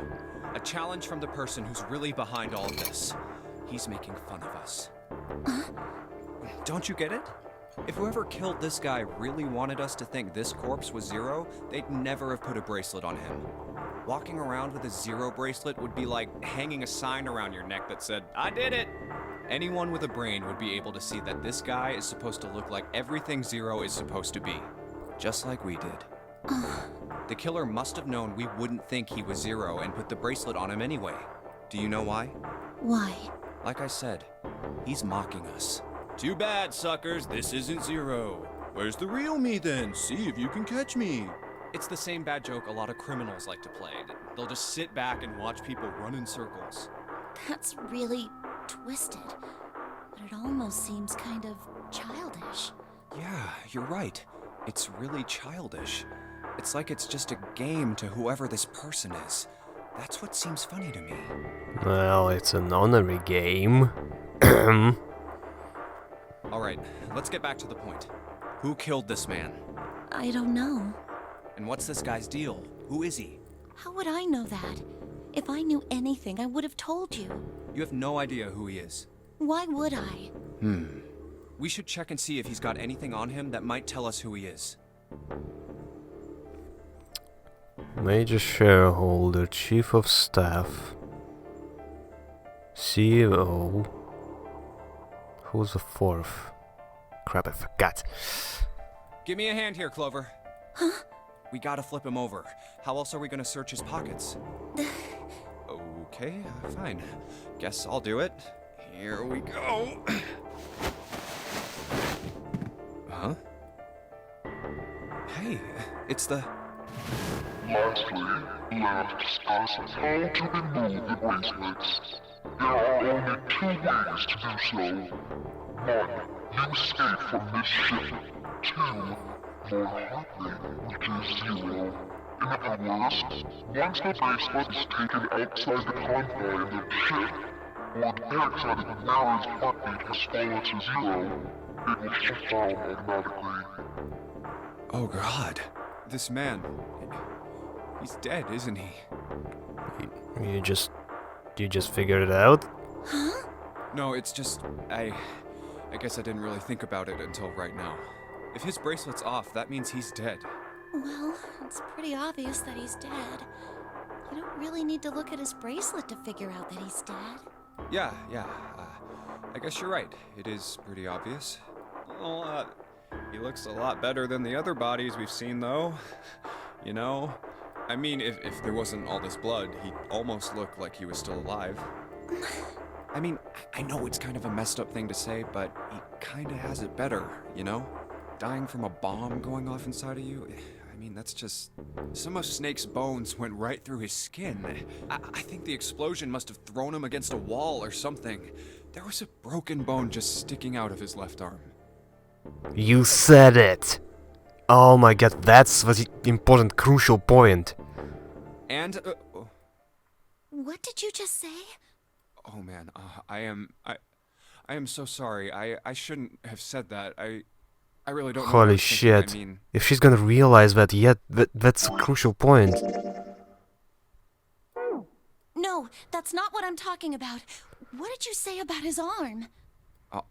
A challenge from the person who's really behind all of this. He's making fun of us. Don't you get it? If whoever killed this guy really wanted us to think this corpse was Zero, they'd never have put a bracelet on him. Walking around with a 0 bracelet would be like hanging a sign around your neck that said, "I did it!" Anyone with a brain would be able to see that this guy is supposed to look like everything Zero is supposed to be. Just like we did. The killer must have known we wouldn't think he was Zero and put the bracelet on him anyway. Do you know why? Why? Like I said, he's mocking us. Too bad, suckers, this isn't Zero. Where's the real me then? See if you can catch me. It's the same bad joke a lot of criminals like to play. They'll just sit back and watch people run in circles. That's really twisted. But it almost seems kind of childish. Yeah, you're right. It's really childish. It's like it's just a game to whoever this person is. That's what seems funny to me. Well, it's an honorary game. Alright, let's get back to the point. Who killed this man? I don't know. And what's this guy's deal? Who is he? How would I know that? If I knew anything, I would have told you. You have no idea who he is. Why would I? We should check and see if he's got anything on him that might tell us who he is. Major shareholder, chief of staff, CEO. Who's the fourth? Crap, I forgot. Give me a hand here, Clover. Huh? We gotta flip him over. How else are we gonna search his pockets? Okay, fine. Guess I'll do it. Here we go. Huh? Hey, it's the... Lastly, let us discuss how to remove the bracelets. There are only 2 ways to do so. 1. You escape from this ship. 2. Your heart rate reaches 0. In other words, once the bracelet is taken outside the confine of the ship, or the outside of the wearer's heartbeat has fallen to 0, it will shut down automatically. Oh God. This man... He's dead, isn't he? You just figured it out? Huh? No, it's just... I guess I didn't really think about it until right now. If his bracelet's off, that means he's dead. Well, it's pretty obvious that he's dead. You don't really need to look at his bracelet to figure out that he's dead. Yeah. I guess you're right. It is pretty obvious. Well, he looks a lot better than the other bodies we've seen, though. You know? I mean, if there wasn't all this blood, he'd almost look like he was still alive. I mean, I know it's kind of a messed up thing to say, but he kinda has it better, you know? Dying from a bomb going off inside of you, I mean, that's just... Some of Snake's bones went right through his skin. I think the explosion must have thrown him against a wall or something. There was a broken bone just sticking out of his left arm. You said it! Oh my god, that's the important, crucial point. And, What did you just say? oh man, I am so sorry. I shouldn't have said that. I really don't know what I Holy was thinking. shit. I mean, If she's gonna realize that, that's a crucial point. No, that's not what I'm talking about. What did you say about his arm?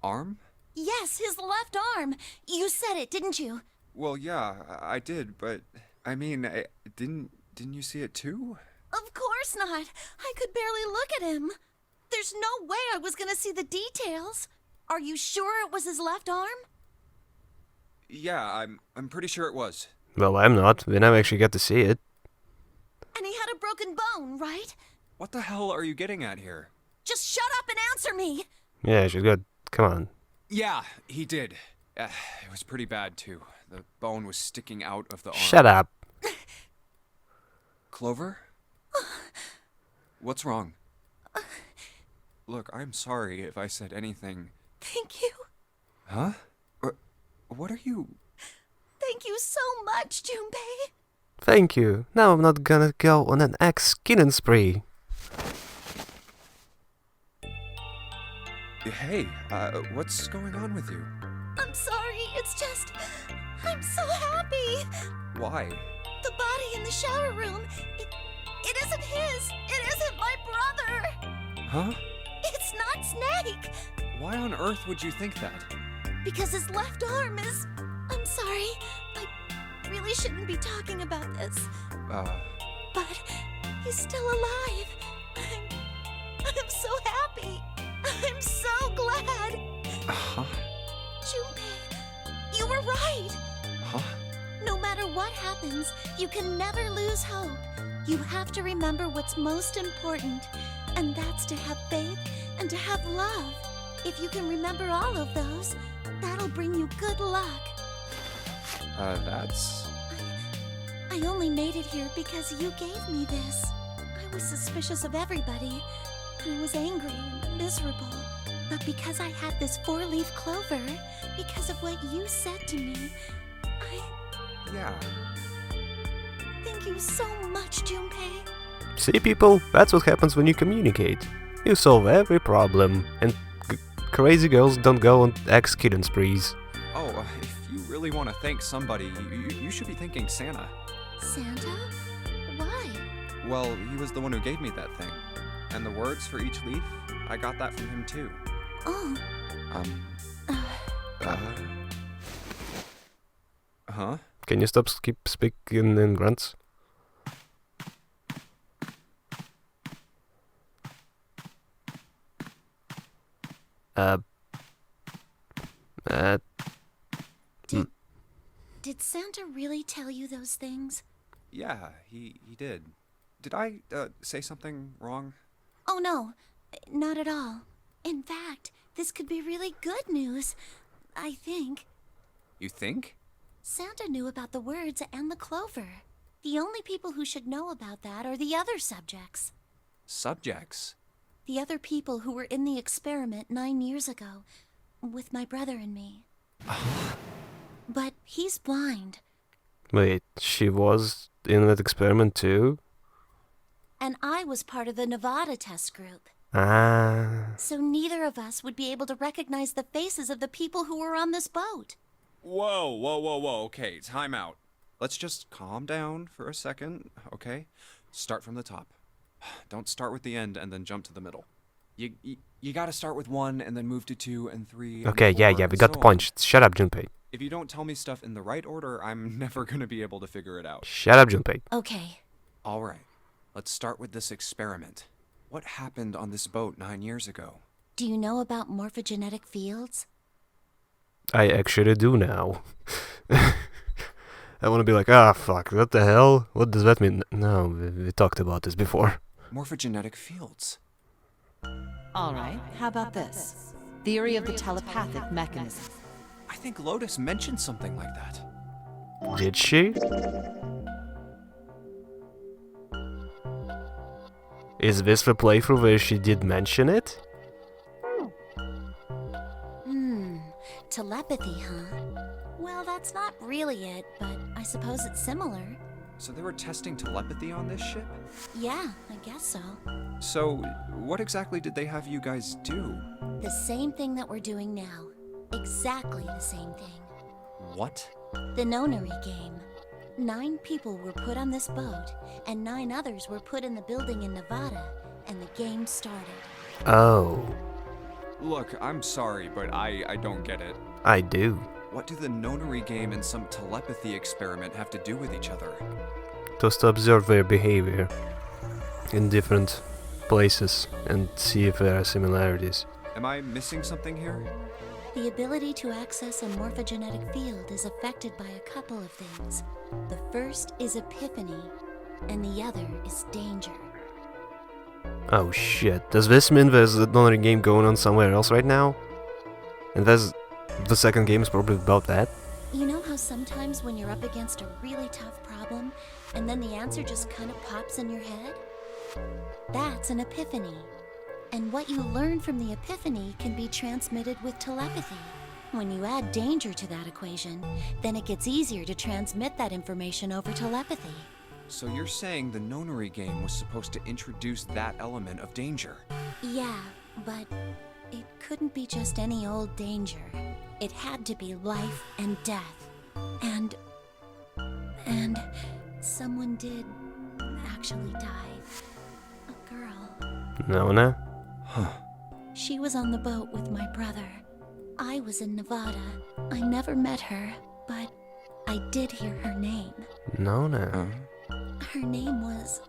arm? Yes, his left arm. You said it, didn't you? Well, yeah, I did, but I mean, didn't you see it too? Of course not. I could barely look at him. There's no way I was gonna see the details. Are you sure it was his left arm? Yeah, I'm pretty sure it was. Well, I'm not. We never actually get to see it. And he had a broken bone, right? What the hell are you getting at here? Just shut up and answer me. Yeah, she's good. Come on. Yeah, he did. It was pretty bad too. The bone was sticking out of the arm. Shut up. Clover? What's wrong? Look, I'm sorry if I said anything. Thank you. Huh? What are you... Thank you so much, Junpei. Thank you. Now I'm not gonna go on an axe-killing spree. Hey, what's going on with you? I'm sorry, it's just... I'm so happy. Why? The body in the shower room, it isn't his. It isn't my brother. Huh? It's not Snake. Why on earth would you think that? Because his left arm is... I'm sorry. I really shouldn't be talking about this. But he's still alive. I'm so happy. I'm so glad. Huh? Junpei, you were right. Huh? No matter what happens, you can never lose hope. You have to remember what's most important, and that's to have faith and to have love. If you can remember all of those, that'll bring you good luck. That's... I only made it here because you gave me this. I was suspicious of everybody, and I was angry and miserable. But because I had this four-leaf clover, because of what you said to me, Yeah. Thank you so much, Junpei. See, people? That's what happens when you communicate. You solve every problem, and crazy girls don't go on axe-killing sprees. Oh, if you really want to thank somebody, you should be thanking Santa. Santa? Why? Well, he was the one who gave me that thing. And the words for each leaf, I got that from him too. Oh. Huh? Can you keep speaking in grunts? Did Santa really tell you those things? Yeah, he did. Did I, say something wrong? Oh no, not at all. In fact, this could be really good news, I think. You think? Santa knew about the words and the clover. The only people who should know about that are the other subjects. Subjects? The other people who were in the experiment 9 years ago, with my brother and me. But he's blind. Wait, she was in that experiment too? And I was part of the Nevada test group. Ah. So neither of us would be able to recognize the faces of the people who were on this boat. Whoa. Okay, time out. Let's just calm down for a second, okay? Start from the top. Don't start with the end and then jump to the middle. You gotta start with 1 and then move to 2 and 3 and Okay, 4 yeah, we and got so the point. on. Shut up, Junpei. If you don't tell me stuff in the right order, I'm never gonna be able to figure it out. Shut up, Junpei. Okay. Alright, let's start with this experiment. What happened on this boat 9 years ago? Do you know about morphogenetic fields? I actually do now. I want to be like, fuck, what the hell? What does that mean? No, we talked about this before. Morphogenetic fields. All right, how about this? Theory of the telepathic mechanism. I think Lotus mentioned something like that. Did she? Is this the playthrough where she did mention it? Telepathy, huh? Well, that's not really it, but I suppose it's similar. So they were testing telepathy on this ship? Yeah, I guess so. So, what exactly did they have you guys do? The same thing that we're doing now. Exactly the same thing. What? The Nonary game. 9 people were put on this boat, and 9 others were put in the building in Nevada, and the game started. Oh, Look, I'm sorry, but I don't get it. I do. What do the Nonary game and some telepathy experiment have to do with each other? Just to observe their behavior in different places and see if there are similarities. Am I missing something here? The ability to access a morphogenetic field is affected by a couple of things. The first is epiphany, and the other is danger. Oh shit, does this mean there's another game going on somewhere else right now? And there's... the second game is probably about that? You know how sometimes when you're up against a really tough problem, and then the answer just kind of pops in your head? That's an epiphany. And what you learn from the epiphany can be transmitted with telepathy. When you add danger to that equation, then it gets easier to transmit that information over telepathy. So you're saying the Nonary game was supposed to introduce that element of danger? Yeah, but it couldn't be just any old danger. It had to be life and death. And someone did actually die. A girl. Nona? Huh. She was on the boat with my brother. I was in Nevada. I never met her, but I did hear her name. Nona? Her name was...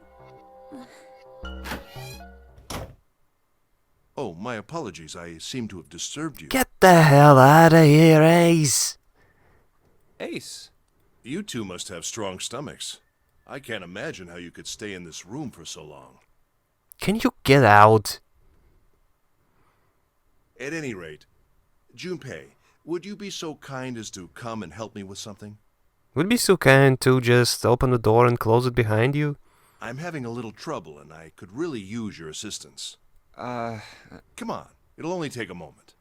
Oh, my apologies. I seem to have disturbed you. Get the hell out of here, Ace! Ace! You two must have strong stomachs. I can't imagine how you could stay in this room for so long. Can you get out? At any rate, Junpei, would you be so kind as to come and help me with something? Would it be so kind to just open the door and close it behind you? I'm having a little trouble and I could really use your assistance. Come on. It'll only take a moment.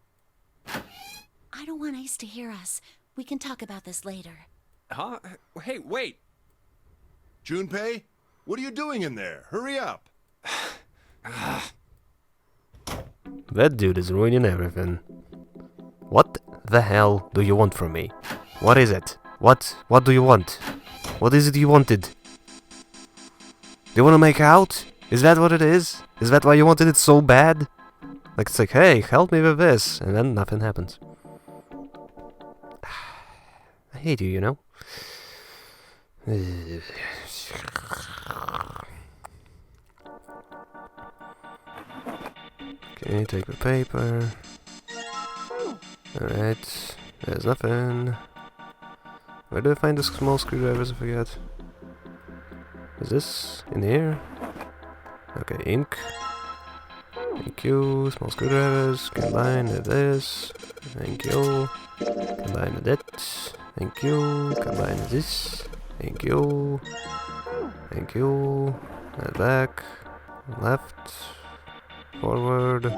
I don't want Ace to hear us. We can talk about this later. Huh? Hey, wait! Junpei, what are you doing in there? Hurry up! That dude is ruining everything. What the hell do you want from me? What is it? What do you want? What is it you wanted? Do you want to make out? Is that what it is? Is that why you wanted it so bad? Like, it's like, hey, help me with this, and then nothing happens. I hate you, you know? Okay, take the paper. Alright, there's nothing. Where do I find the small screwdrivers? I forget. Is this in here? Okay, ink. Thank you. Small screwdrivers. Combine with this. Thank you. Combine with it. Thank you. Combine with this. Thank you. Thank you. That back. Left. Forward.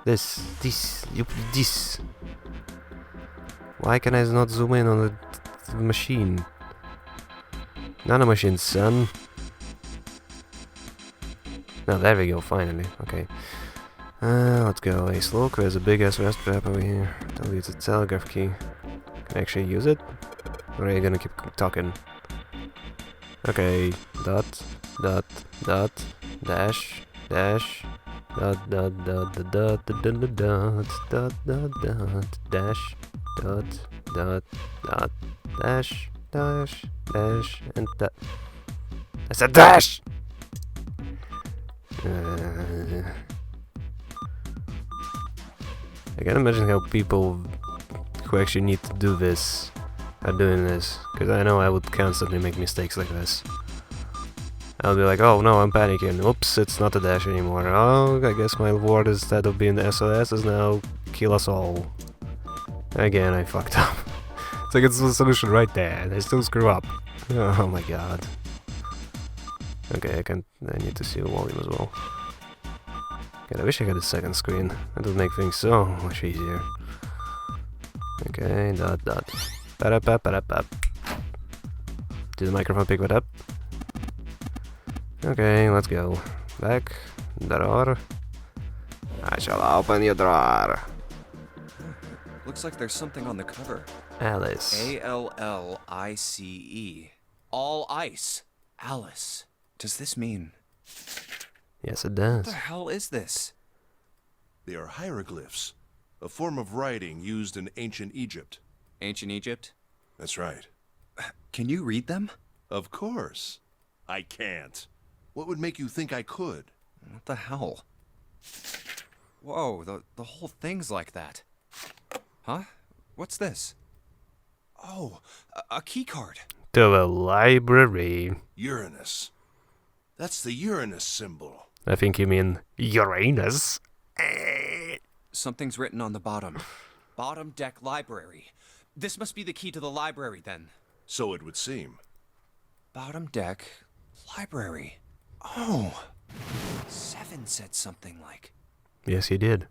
This. Why can I not zoom in on the machine? Nanomachine, son. Now there we go, finally. Okay. Let's go. Ace, look, there's a big ass rest trap over here. Don't use the telegraph key. Can I actually use it? Or are you gonna keep talking? Okay. Dot, dash, dash, dot, dash, dash, dash, and that. I said dash! I can't imagine how people who actually need to do this are doing this, because I know I would constantly make mistakes like this. I'll be like, oh no, I'm panicking. Oops, it's not a dash anymore. Oh, I guess my word instead of being SOS is now kill us all. Again, I fucked up. It's like it's the solution right there, and I still screw up. Oh my god. Okay, I need to see the volume as well. God, I wish I had a second screen. That would make things so much easier. Okay, dot. Ba-da-ba-ba-da-ba. Did the microphone pick that up? Okay, let's go. Back. Drawer. I shall open your drawer. Looks like there's something on the cover. Alice. A-L-L-I-C-E. All ice. Alice. Does this mean... Yes, it What does. the hell is this? They are hieroglyphs, a form of writing used in ancient Egypt. Ancient Egypt? That's right. Can you read them? Of course. I can't. What would make you think I could? What the hell? Whoa, the whole thing's like that. Huh? What's this? Oh, a key card. To the library. Uranus. That's the Uranus symbol. I think you mean Uranus. Something's written on the bottom. Bottom deck library. This must be the key to the library then. So it would seem. Bottom deck library. Oh. 7 said something like... Yes, he did.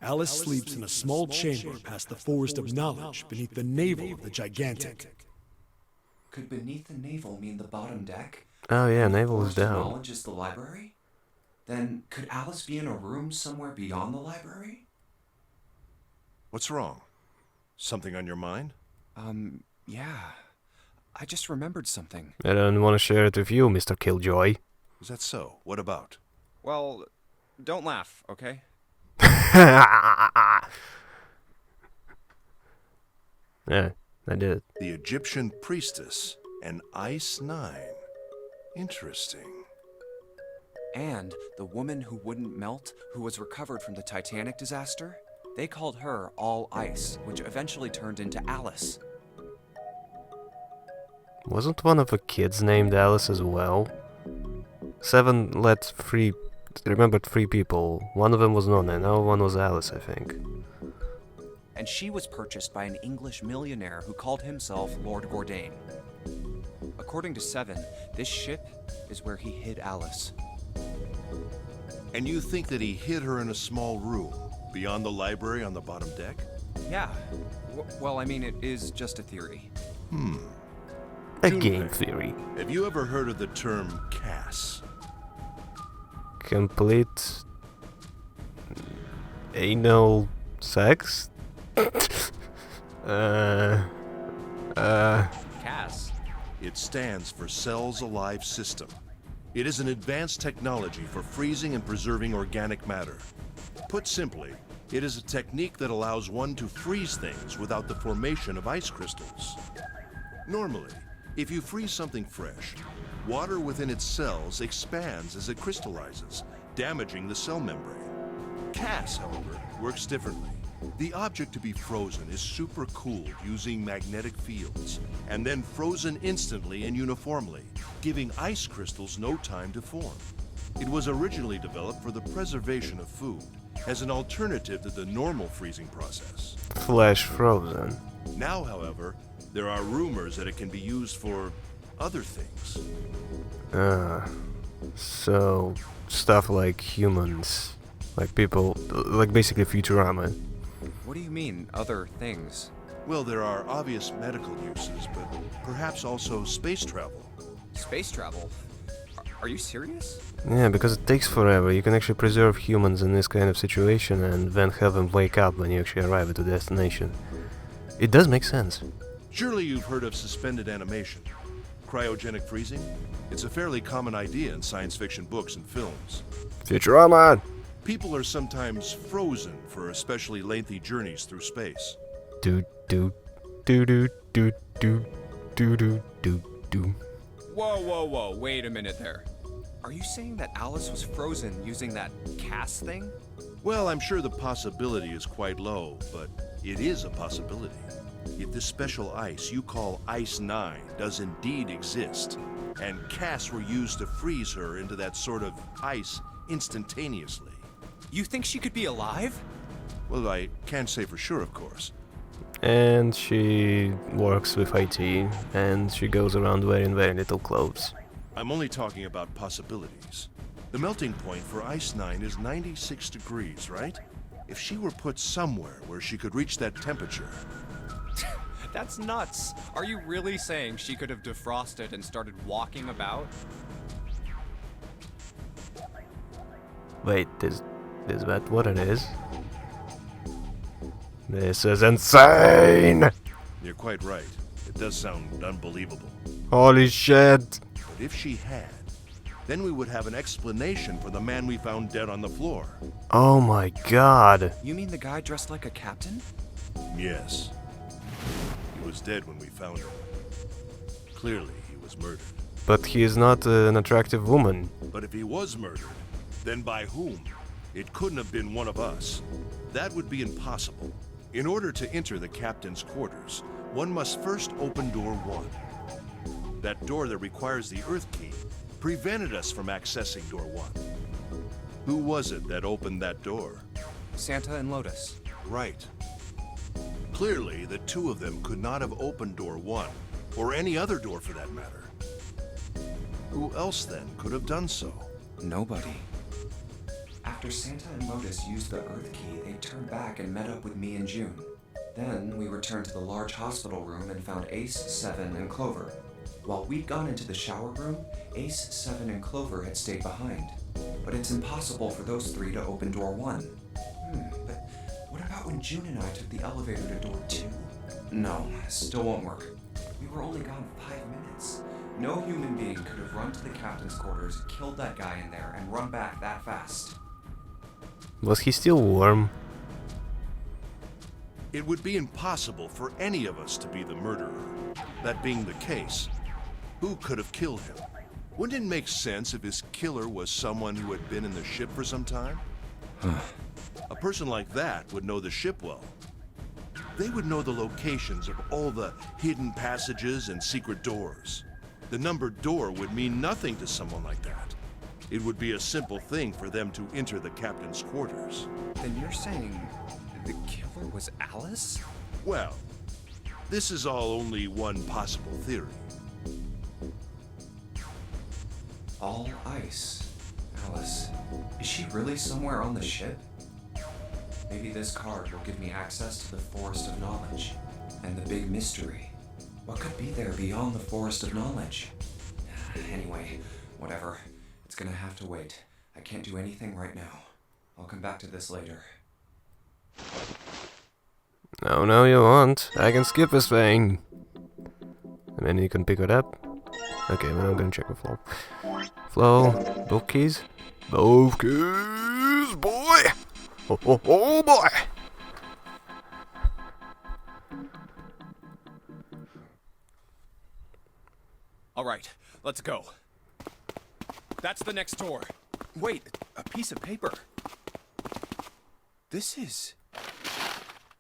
Alice sleeps in a small chamber past the Forest of Knowledge beneath the navel of the Gigantic. Could beneath the navel mean the bottom deck? Oh yeah, navel is Forest of down. Knowledge is the library? Then could Alice be in a room somewhere beyond the library? What's wrong? Something on your mind? Yeah. I just remembered something. I don't want to share it with you, Mr. Killjoy. Is that so? What about? Well, don't laugh, okay? Yeah, I did it. The Egyptian priestess and Ice 9. Interesting. And the woman who wouldn't melt, who was recovered from the Titanic disaster, they called her All Ice, which eventually turned into Alice. Wasn't one of the kids named Alice as well? 7 remembered 3 people. One of them was Nonna, and the other one was Alice, I think. And she was purchased by an English millionaire who called himself Lord Gordain. According to 7, this ship is where he hid Alice. And you think that he hid her in a small room, beyond the library on the bottom deck? Yeah. Well, I mean, it is just a theory. A game theory. Have you ever heard of the term CAS? Complete... anal sex? Cass? It stands for Cells Alive System. It is an advanced technology for freezing and preserving organic matter. Put simply, it is a technique that allows one to freeze things without the formation of ice crystals. Normally, if you freeze something fresh, water within its cells expands as it crystallizes, damaging the cell membrane. CAS, however, works differently. The object to be frozen is supercooled using magnetic fields, and then frozen instantly and uniformly, giving ice crystals no time to form. It was originally developed for the preservation of food, as an alternative to the normal freezing process. Flash frozen. Now, however, there are rumors that it can be used for other things. So, stuff like humans. Like people, like basically Futurama. What do you mean, other things? Well, there are obvious medical uses, but perhaps also space travel. Space travel? Are you serious? Yeah, because it takes forever. You can actually preserve humans in this kind of situation and then have them wake up when you actually arrive at the destination. It does make sense. Surely you've heard of suspended animation. Cryogenic freezing? It's a fairly common idea in science fiction books and films. Futurama! People are sometimes frozen for especially lengthy journeys through space. Do do do do do do do do do do. Whoa, wait a minute there. Are you saying that Alice was frozen using that CAS thing? Well, I'm sure the possibility is quite low, but it is a possibility. If this special ice you call Ice 9 does indeed exist, and CAS were used to freeze her into that sort of ice instantaneously. You think she could be alive? Well, I can't say for sure, of course. And she works with IT, and she goes around wearing very little clothes. I'm only talking about possibilities. The melting point for Ice 9 is 96 degrees, right? If she were put somewhere where she could reach that temperature... That's nuts. Are you really saying she could have defrosted and started walking about? Wait, is that what it is? This is insane! You're quite right. It does sound unbelievable. Holy shit! But if she had, then we would have an explanation for the man we found dead on the floor. Oh my god. You mean the guy dressed like a captain? Yes. He was dead when we found him. Clearly, he was murdered. But he is not an attractive woman. But if he was murdered, then by whom? It couldn't have been one of us. That would be impossible. In order to enter the captain's quarters, one must first open door 1. That door that requires the Earth key prevented us from accessing door 1. Who was it that opened that door? Santa and Lotus. Right. Clearly, the two of them could not have opened door 1, or any other door for that matter. Who else then could have done so? Nobody. After Santa and Lotus used the Earth key, they turned back and met up with me and June. Then we returned to the large hospital room and found Ace, Seven, and Clover. While we'd gone into the shower room, Ace, Seven, and Clover had stayed behind. But it's impossible for those 3 to open door 1. But what about when June and I took the elevator to door 2? No, still won't work. We were only gone 5 minutes. No human being could have run to the captain's quarters, killed that guy in there, and run back that fast. Was he still warm? It would be impossible for any of us to be the murderer. That being the case, who could have killed him? Wouldn't it make sense if his killer was someone who had been in the ship for some time? A person like that would know the ship well. They would know the locations of all the hidden passages and secret doors. The numbered door would mean nothing to someone like that. It would be a simple thing for them to enter the captain's quarters. Then you're saying the killer was Alice? Well, this is all only one possible theory. All ice. Alice. Is she really somewhere on the ship? Maybe this card will give me access to the Forest of Knowledge. And the big mystery. What could be there beyond the Forest of Knowledge? Anyway, whatever. It's gonna have to wait. I can't do anything right now. I'll come back to this later. No, you won't. I can skip this thing. And then you can pick it up. Okay, well, I'm gonna check the flow. Flow, both keys. Both keys, boy! Oh boy! Alright, let's go. That's the next door. Wait, a piece of paper. This is...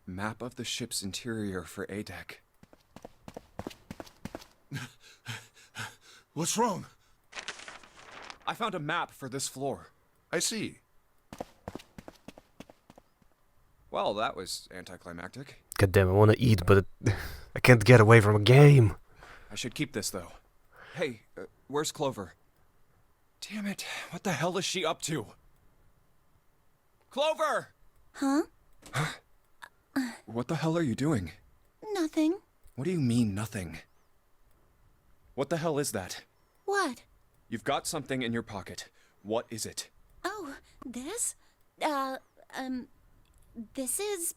Map of the ship's interior for A-Deck. What's wrong? I found a map for this floor. I see. Well, that was anticlimactic. God damn, I wanna eat, but I can't get away from a game. I should keep this, though. Hey, where's Clover? Damn it, what the hell is she up to? Clover! Huh? What the hell are you doing? Nothing. What do you mean, nothing? What the hell is that? What? You've got something in your pocket. What is it? Oh, this? This is...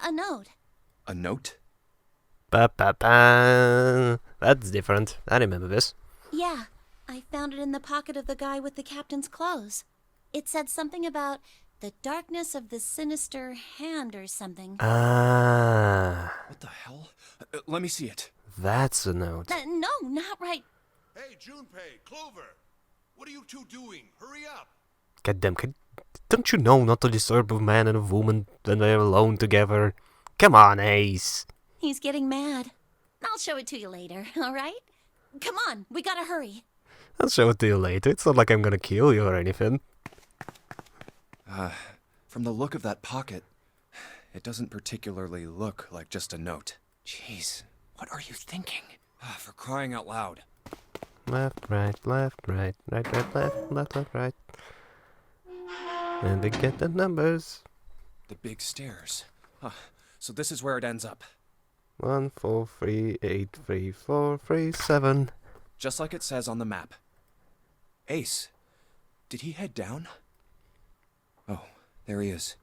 a note. A note? Ba-ba-ba. That's different. I remember this. Yeah, I found it in the pocket of the guy with the captain's clothes. It said something about the darkness of the sinister hand or something. Ah. What the hell? Let me see it. That's a note. No, not right. Hey, Junpei, Clover! What are you two doing? Hurry up! God damn, don't you know not to disturb a man and a woman when they're alone together? Come on, Ace. He's getting mad. I'll show it to you later, alright? Come on, we gotta hurry. I'll show it to you later. It's not like I'm gonna kill you or anything. From the look of that pocket, it doesn't particularly look like just a note. Jeez, what are you thinking? For crying out loud. Left, right, right, right, left, right. And they get the numbers. The big stairs. So this is where it ends up. 1, 4, 3, 8, 3, 4, 3, 7. Just like it says on the map. Ace, did he head down? Oh, there he is.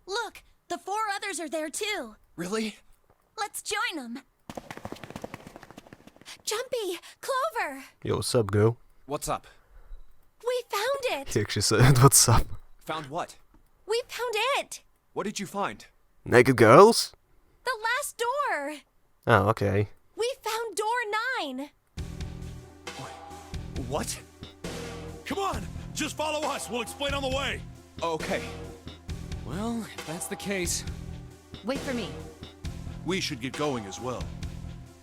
Look, the 4 others are there too. Really? Let's join them. Jumpy, Clover, Yo, what's up, girl? What's up? we found it. He actually said, what's up? Found what? We found it. What did you find? Naked girls? The last door. Oh, okay. We found door 9. What? Come on, just follow us. We'll explain on the way. Okay. Well, if that's the case... Wait for me. We should get going as well.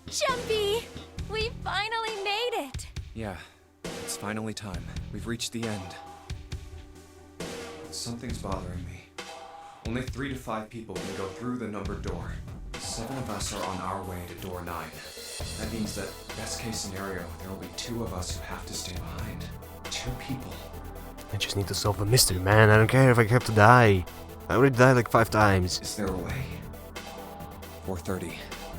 Jumpy! We finally made it! Yeah, it's finally time. We've reached the end. Something's bothering me. Only 3 to 5 people can go through the numbered door. 7 of us are on our way to door 9. That means that, best case scenario, there will be 2 of us who have to stay behind. 2 people. I just need to solve the mystery, man. I don't care if I have to die. I already died like 5 times. Is there a way? 4:30.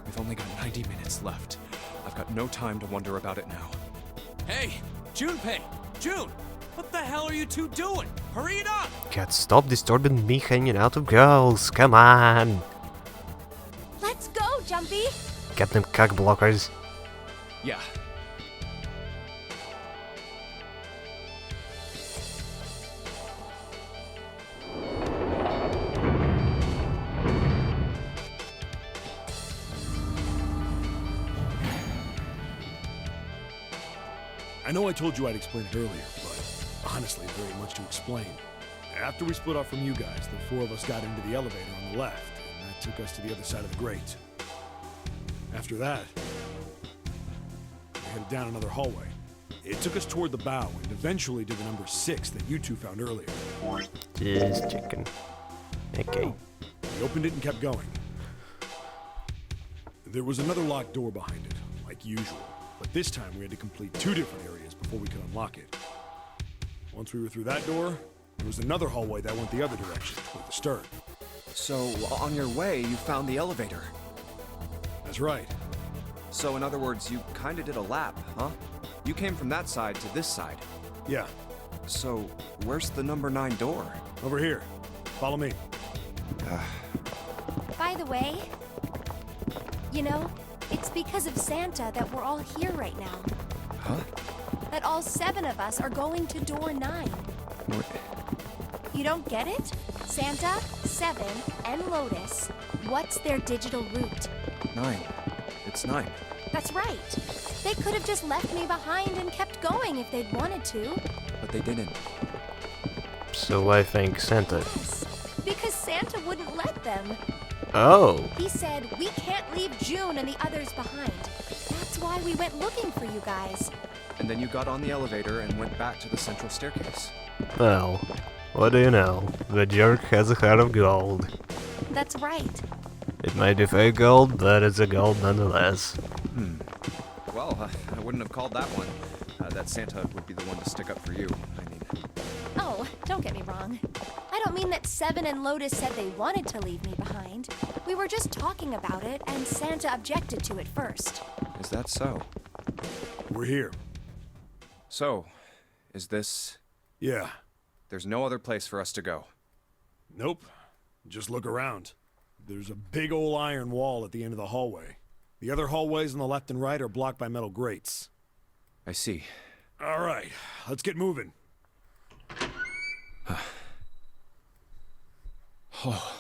We've only got 90 minutes left. I've got no time to wonder about it now. Hey, Junpei! June! What the hell are you two doing? Hurry it up! God, stop disturbing me hanging out with girls. Come on. Let's go, Jumpy! Get them cock blockers. Yeah. I know I told you I'd explain it earlier, but honestly, very much to explain. After we split off from you guys, the 4 of us got into the elevator on the left, and that took us to the other side of the grate. After that, we headed down another hallway. It took us toward the bow, and eventually to the number 6 that you two found earlier. Just checking. Okay. We opened it and kept going. There was another locked door behind it, like usual, but this time we had to complete 2 different areas before we could unlock it. Once we were through that door, there was another hallway that went the other direction, toward the stern. So, on your way, you found the elevator. That's right. So, in other words, you kinda did a lap, huh? You came from that side to this side. Yeah, So, where's the number 9 door? over here. Follow me. By the way, you know, it's because of Santa that we're all here right now. Huh? That all 7 of us are going to door 9. What? You don't get it? Santa, 7, and Lotus. What's their digital route? 9. It's 9. That's right. They could have just left me behind and kept going if they'd wanted to. But they didn't. So I think Santa. Yes, because Santa wouldn't let them. Oh. He said, we can't leave June and the others behind. That's why we went looking for you guys. And then you got on the elevator and went back to the central staircase. Well, what do you know? The jerk has a heart of gold. That's right. It might be fake gold, but it's a gold nonetheless. Well, I wouldn't have called that one. That Santa would be the one to stick up for you. I mean, Oh, don't get me wrong. I don't mean that 7 and Lotus said they wanted to leave me behind. We were just talking about it, and Santa objected to it first. is that so? We're here. So, is this... Yeah. There's no other place for us to go. Nope. Just look around. There's a big old iron wall at the end of the hallway. The other hallways on the left and right are blocked by metal grates. I see. All right, let's get moving. Oh,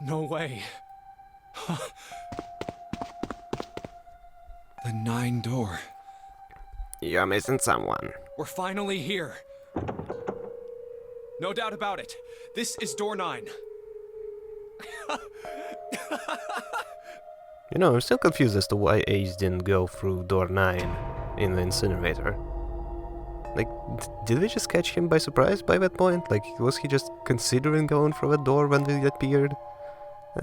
no way. The 9 door. You're missing someone. We're finally here. No doubt about it. This is door 9. You know, I'm still confused as to why Ace didn't go through door 9 in the incinerator. Like, did we just catch him by surprise by that point? Like, was he just considering going through the door when we appeared?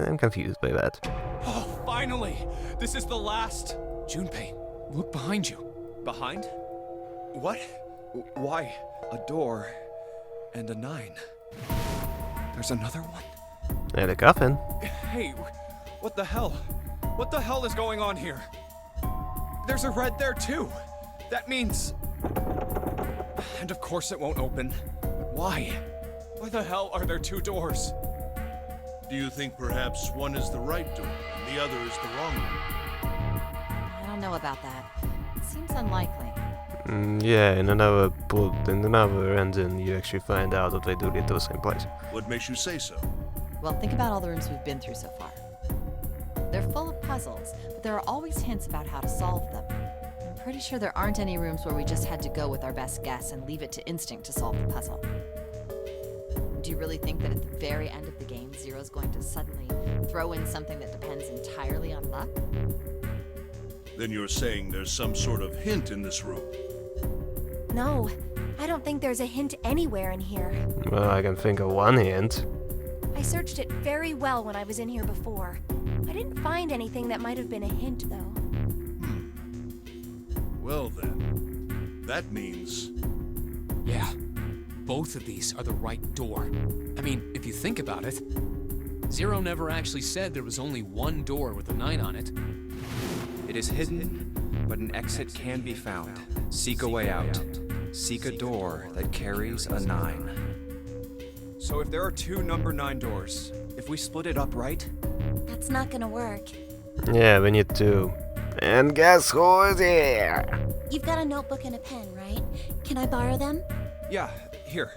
I'm confused by that. Oh, finally! This is the last. Junpei, look behind you. Behind? What? Why? A door and a 9. There's another one? And a coffin. Hey, what the hell? What the hell is going on here? There's a red there too. That means... And of course it won't open. Why? Why the hell are there 2 doors? Do you think perhaps one is the right door and the other is the wrong one? I don't know about that. It seems unlikely. Yeah, in another ending, you actually find out that they do lead to the same place. What makes you say so? Well, think about all the rooms we've been through so far. They're full of puzzles, but there are always hints about how to solve them. I'm pretty sure there aren't any rooms where we just had to go with our best guess and leave it to instinct to solve the puzzle. Do you really think that at the very end of the game, Zero's going to suddenly throw in something that depends entirely on luck? Then you're saying there's some sort of hint in this room? No, I don't think there's a hint anywhere in here. Well, I can think of one hint. I searched it very well when I was in here before. I didn't find anything that might have been a hint, though. Well then, that means... Yeah, both of these are the right door. I mean, if you think about it, Zero never actually said there was only one door with a 9 on it. It is hidden, but an exit can be found. Seek a way out. Seek a door that carries a 9. So if there are 2 number 9 doors, if we split it up right? That's not gonna work. Yeah, we need to. And guess who is here? You've got a notebook and a pen, right? Can I borrow them? Yeah, here.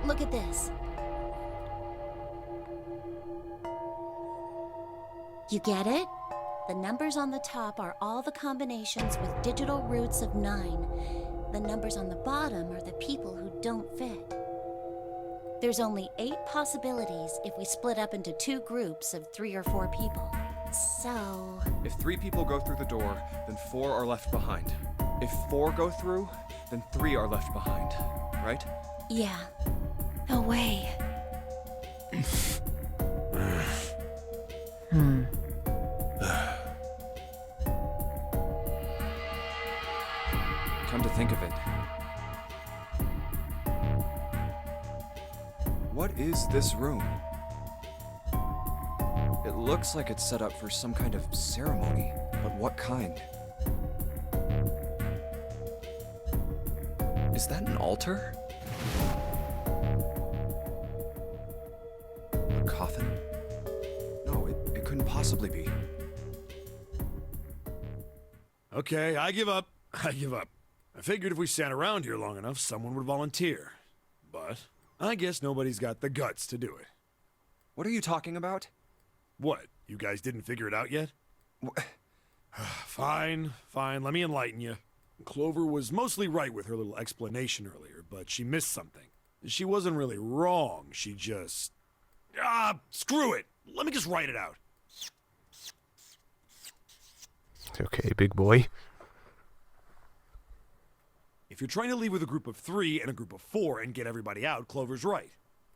Look at this. You get it? The numbers on the top are all the combinations with digital roots of 9. The numbers on the bottom are the people who don't fit. There's only 8 possibilities if we split up into 2 groups of 3 or 4 people. So... If 3 people go through the door, then 4 are left behind. If 4 go through, then 3 are left behind, right? Yeah. No way. Come to think of it. What is this room? It looks like it's set up for some kind of ceremony, but what kind? Is that an altar? A coffin? No, it couldn't possibly be. Okay, I give up. I give up. I figured if we sat around here long enough, someone would volunteer. But I guess nobody's got the guts to do it. What are you talking about? What? You guys didn't figure it out yet? Fine, let me enlighten you. Clover was mostly right with her little explanation earlier, but she missed something. She wasn't really wrong, she just... screw it! Let me just write it out. Okay, big boy. If you're trying to leave with a group of 3 and a group of 4 and get everybody out, Clover's right.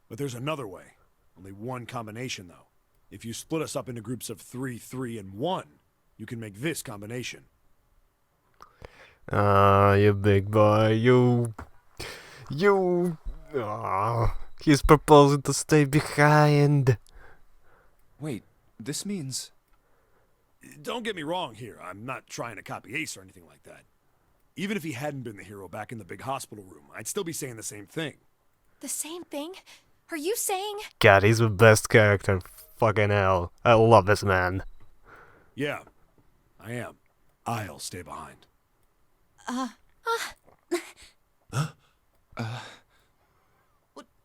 But there's another way. Only one combination, though. If you split us up into groups of 3, 3, and 1, you can make this combination. You big boy, you... he's proposing to stay behind. Wait, this means... Don't get me wrong here, I'm not trying to copy Ace or anything like that. Even if he hadn't been the hero back in the big hospital room, I'd still be saying the same thing. The same thing? Are you saying? God, he's the best character. Fucking hell. I love this man. Yeah, I am. I'll stay behind.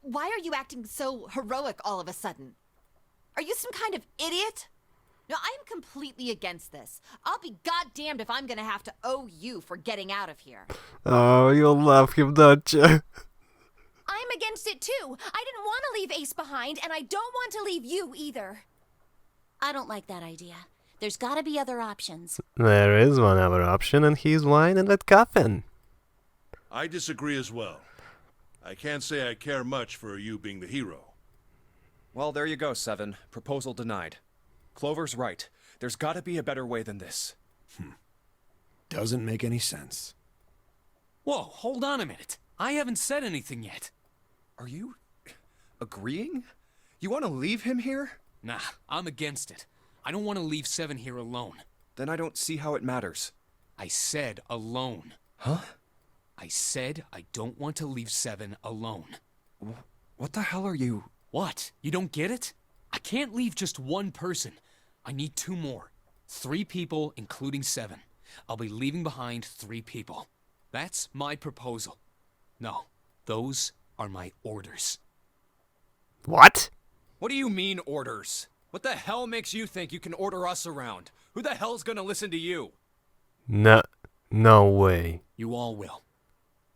Why are you acting so heroic all of a sudden? Are you some kind of idiot? No, I am completely against this. I'll be goddamned if I'm gonna have to owe you for getting out of here. Oh, you'll love him, don't you? I'm against it too. I didn't want to leave Ace behind, and I don't want to leave you either. I don't like that idea. There's gotta be other options. There is one other option, and he's lying in that coffin. I disagree as well. I can't say I care much for you being the hero. Well, there you go, Seven. Proposal denied. Clover's right. There's gotta be a better way than this. Doesn't make any sense. Whoa, hold on a minute. I haven't said anything yet. Are you agreeing? You want to leave him here? Nah, I'm against it. I don't want to leave Seven here alone. Then I don't see how it matters. I said alone. Huh? I said I don't want to leave Seven alone. What the hell are you? What? You don't get it? I can't leave just one person. I need 2 more. 3 people, including Seven. I'll be leaving behind 3 people. That's my proposal. No, those are my orders. What? What do you mean, orders? What the hell makes you think you can order us around? Who the hell's gonna listen to you? No way. You all will.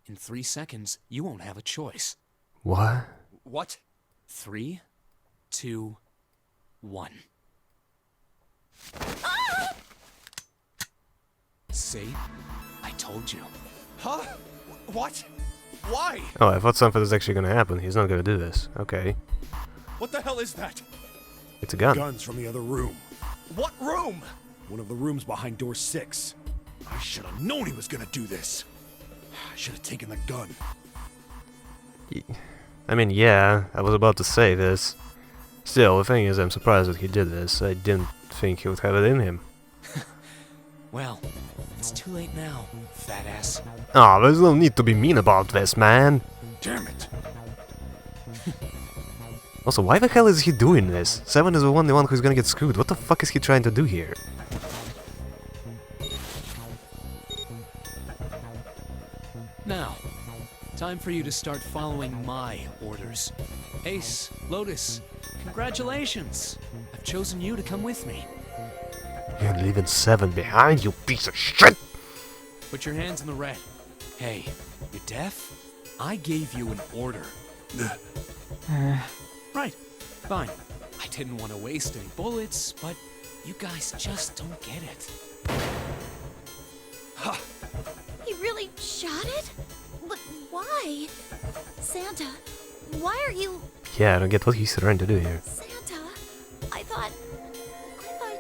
In 3 seconds, you won't have a choice. What? What? 3, 2, 1. See? I told you. Huh? What? Why? Oh, I thought something was actually gonna happen. He's not gonna do this. Okay. What the hell is that? It's a gun. Guns from the other room. What room? One of the rooms behind door 6. I should have known he was gonna do this. I should have taken the gun. I mean, yeah, I was about to say this. Still, the thing is, I'm surprised that he did this. I didn't think he would have it in him. Well, it's too late now, fat ass. Aw, there's no need to be mean about this, man. Damn it. Also, why the hell is he doing this? Seven is the one who's gonna get screwed. What the fuck is he trying to do here? Now, time for you to start following my orders. Ace, Lotus, congratulations! I've chosen you to come with me. You're leaving Seven behind, you piece of shit! Put your hands in the red. Hey, you deaf? I gave you an order. Right, fine. I didn't want to waste any bullets, but you guys just don't get it. Ha! He really shot it? But why? Santa, why are you... Yeah, I don't get what he's trying to do here. Santa, I thought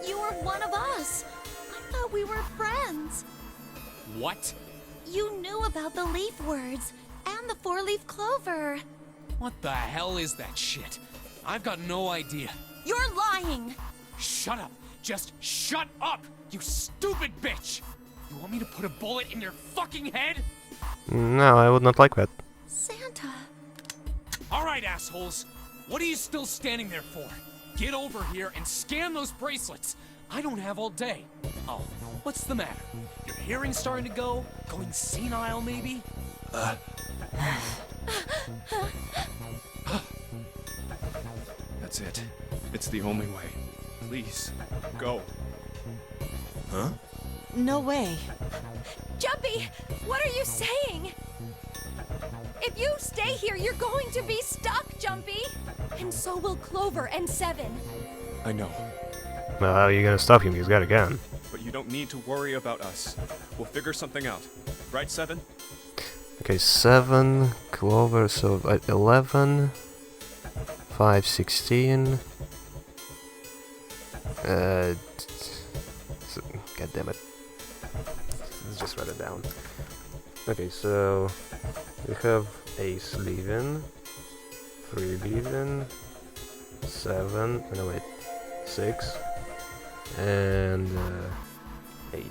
you were one of us. I thought we were friends. What? You knew about the leaf words and the 4-leaf clover. What the hell is that shit? I've got no idea. You're lying. Shut up. Just shut up, you stupid bitch! You want me to put a bullet in your fucking head? No, I would not like that. Santa. Alright, assholes. What are you still standing there for? Get over here and scan those bracelets. I don't have all day. Oh, what's the matter? Your hearing's starting to go? Going senile, maybe? That's it. It's the only way. Please, go. Huh? No way. Jumpy, what are you saying? If you stay here, you're going to be stuck, Jumpy. And so will Clover and Seven. I know, Well, how are you gonna stop him? He's got a gun. but you don't need to worry about us. We'll figure something out. Right, Seven? Okay, 7, Clover, so 11, 5, 16. God damn it. Let's just write it down. Okay, so we have Ace leaving, 3 leaving, 7, no wait, 6, and 8.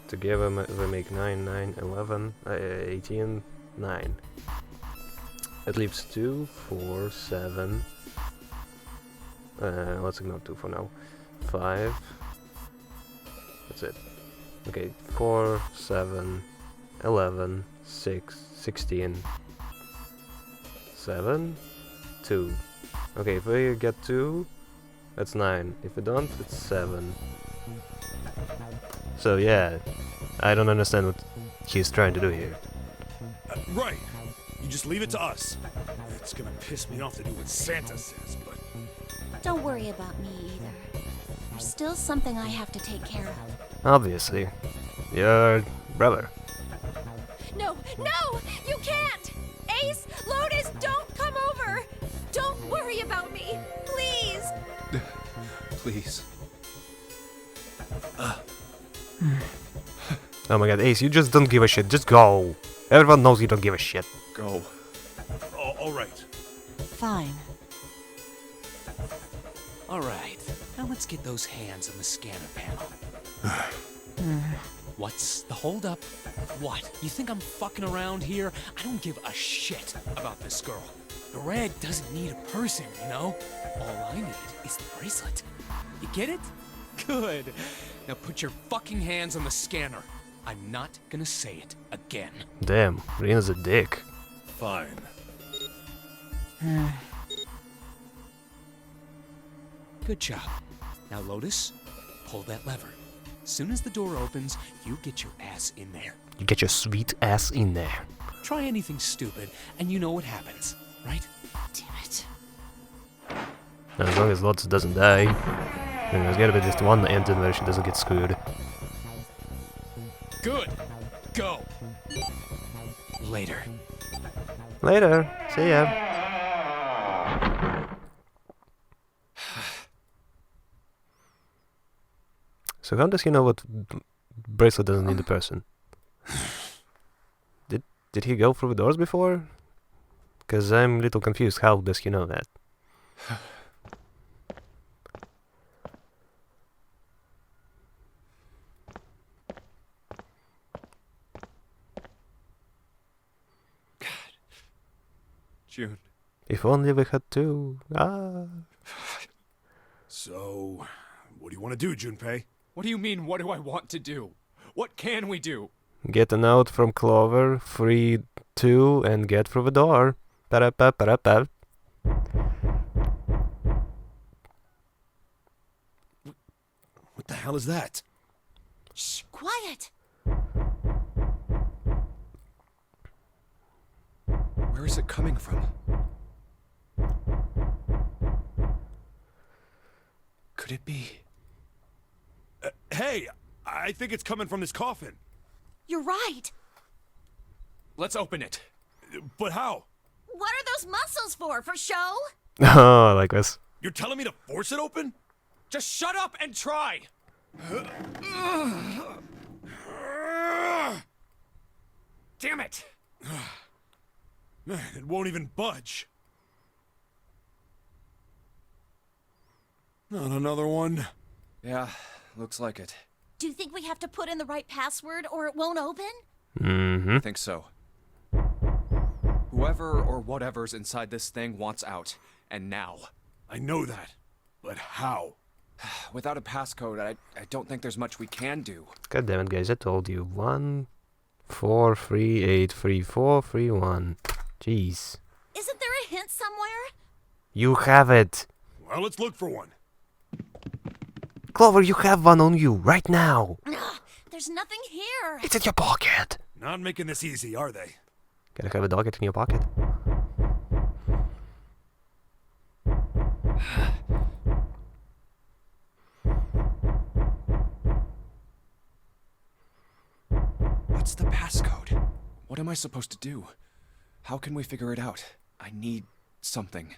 Together they make 9, 9, 11, 18, 9. It leaves 2, 4, 7. Let's ignore 2 for now. 5. That's it. Okay, 4, 7, 11, 6, 16, 7, 2. Okay, if we get 2, that's 9. If we don't, it's 7. So yeah, I don't understand what he's trying to do here. Right. You just leave it to us. It's gonna piss me off to do what Santa says, but... Don't worry about me either. There's still something I have to take care of. Obviously. Your brother. No, no! You can't! Ace, Lotus, don't come over! Don't worry about me! Please! Please. Oh my god, Ace, you just don't give a shit. Just go. Everyone knows you don't give a shit. Go. All right. Fine. Alright, now let's get those hands on the scanner panel. What's the holdup? What? You think I'm fucking around here? I don't give a shit about this girl. The red doesn't need a person, you know? All I need is the bracelet. You get it? Good. Now put your fucking hands on the scanner. I'm not gonna say it again. Damn, Rina's a dick. Fine. Good job. Now, Lotus, pull that lever. Soon as the door opens, you get your ass in there. You get your sweet ass in there. Try anything stupid, and you know what happens, right? Damn it. As long as Lotus doesn't die. And there's gotta be just one engine where she doesn't get screwed. Good. Go. Later. Later. See ya. So how does he know what bracelet doesn't need a person? Did he go through the doors before? Because I'm a little confused. How does he know that? June. If only we had two. Ah. So, what do you want to do, Junpei? What do you mean, what do I want to do? What can we do? Get a note from Clover, free 2, and get through the door. Pa-da-pa-pa-da-pa. What the hell is that? Shh, quiet. Where is it coming from? Could it be? Hey, I think it's coming from this coffin. You're right. Let's open it. But how? What are those muscles for? For show? Oh, like this. You're telling me to force it open? Just shut up and try! Damn it! Man, it won't even budge. Not another one. Yeah, looks like it. Do you think we have to put in the right password or it won't open? Mm-hmm. I think so. Whoever or whatever's inside this thing wants out. And now. I know that. But how? Without a passcode, I don't think there's much we can do. God damn it, guys! I told you. 1 4 3 8 3 4 3 1. Jeez. Isn't there a hint somewhere? You have it. Well, let's look for one. Clover, you have one on you right now. Ugh, there's nothing here. It's in your pocket. Not making this easy, are they? Gotta have a dog in your pocket. What's the passcode? What am I supposed to do? How can we figure it out? I need something.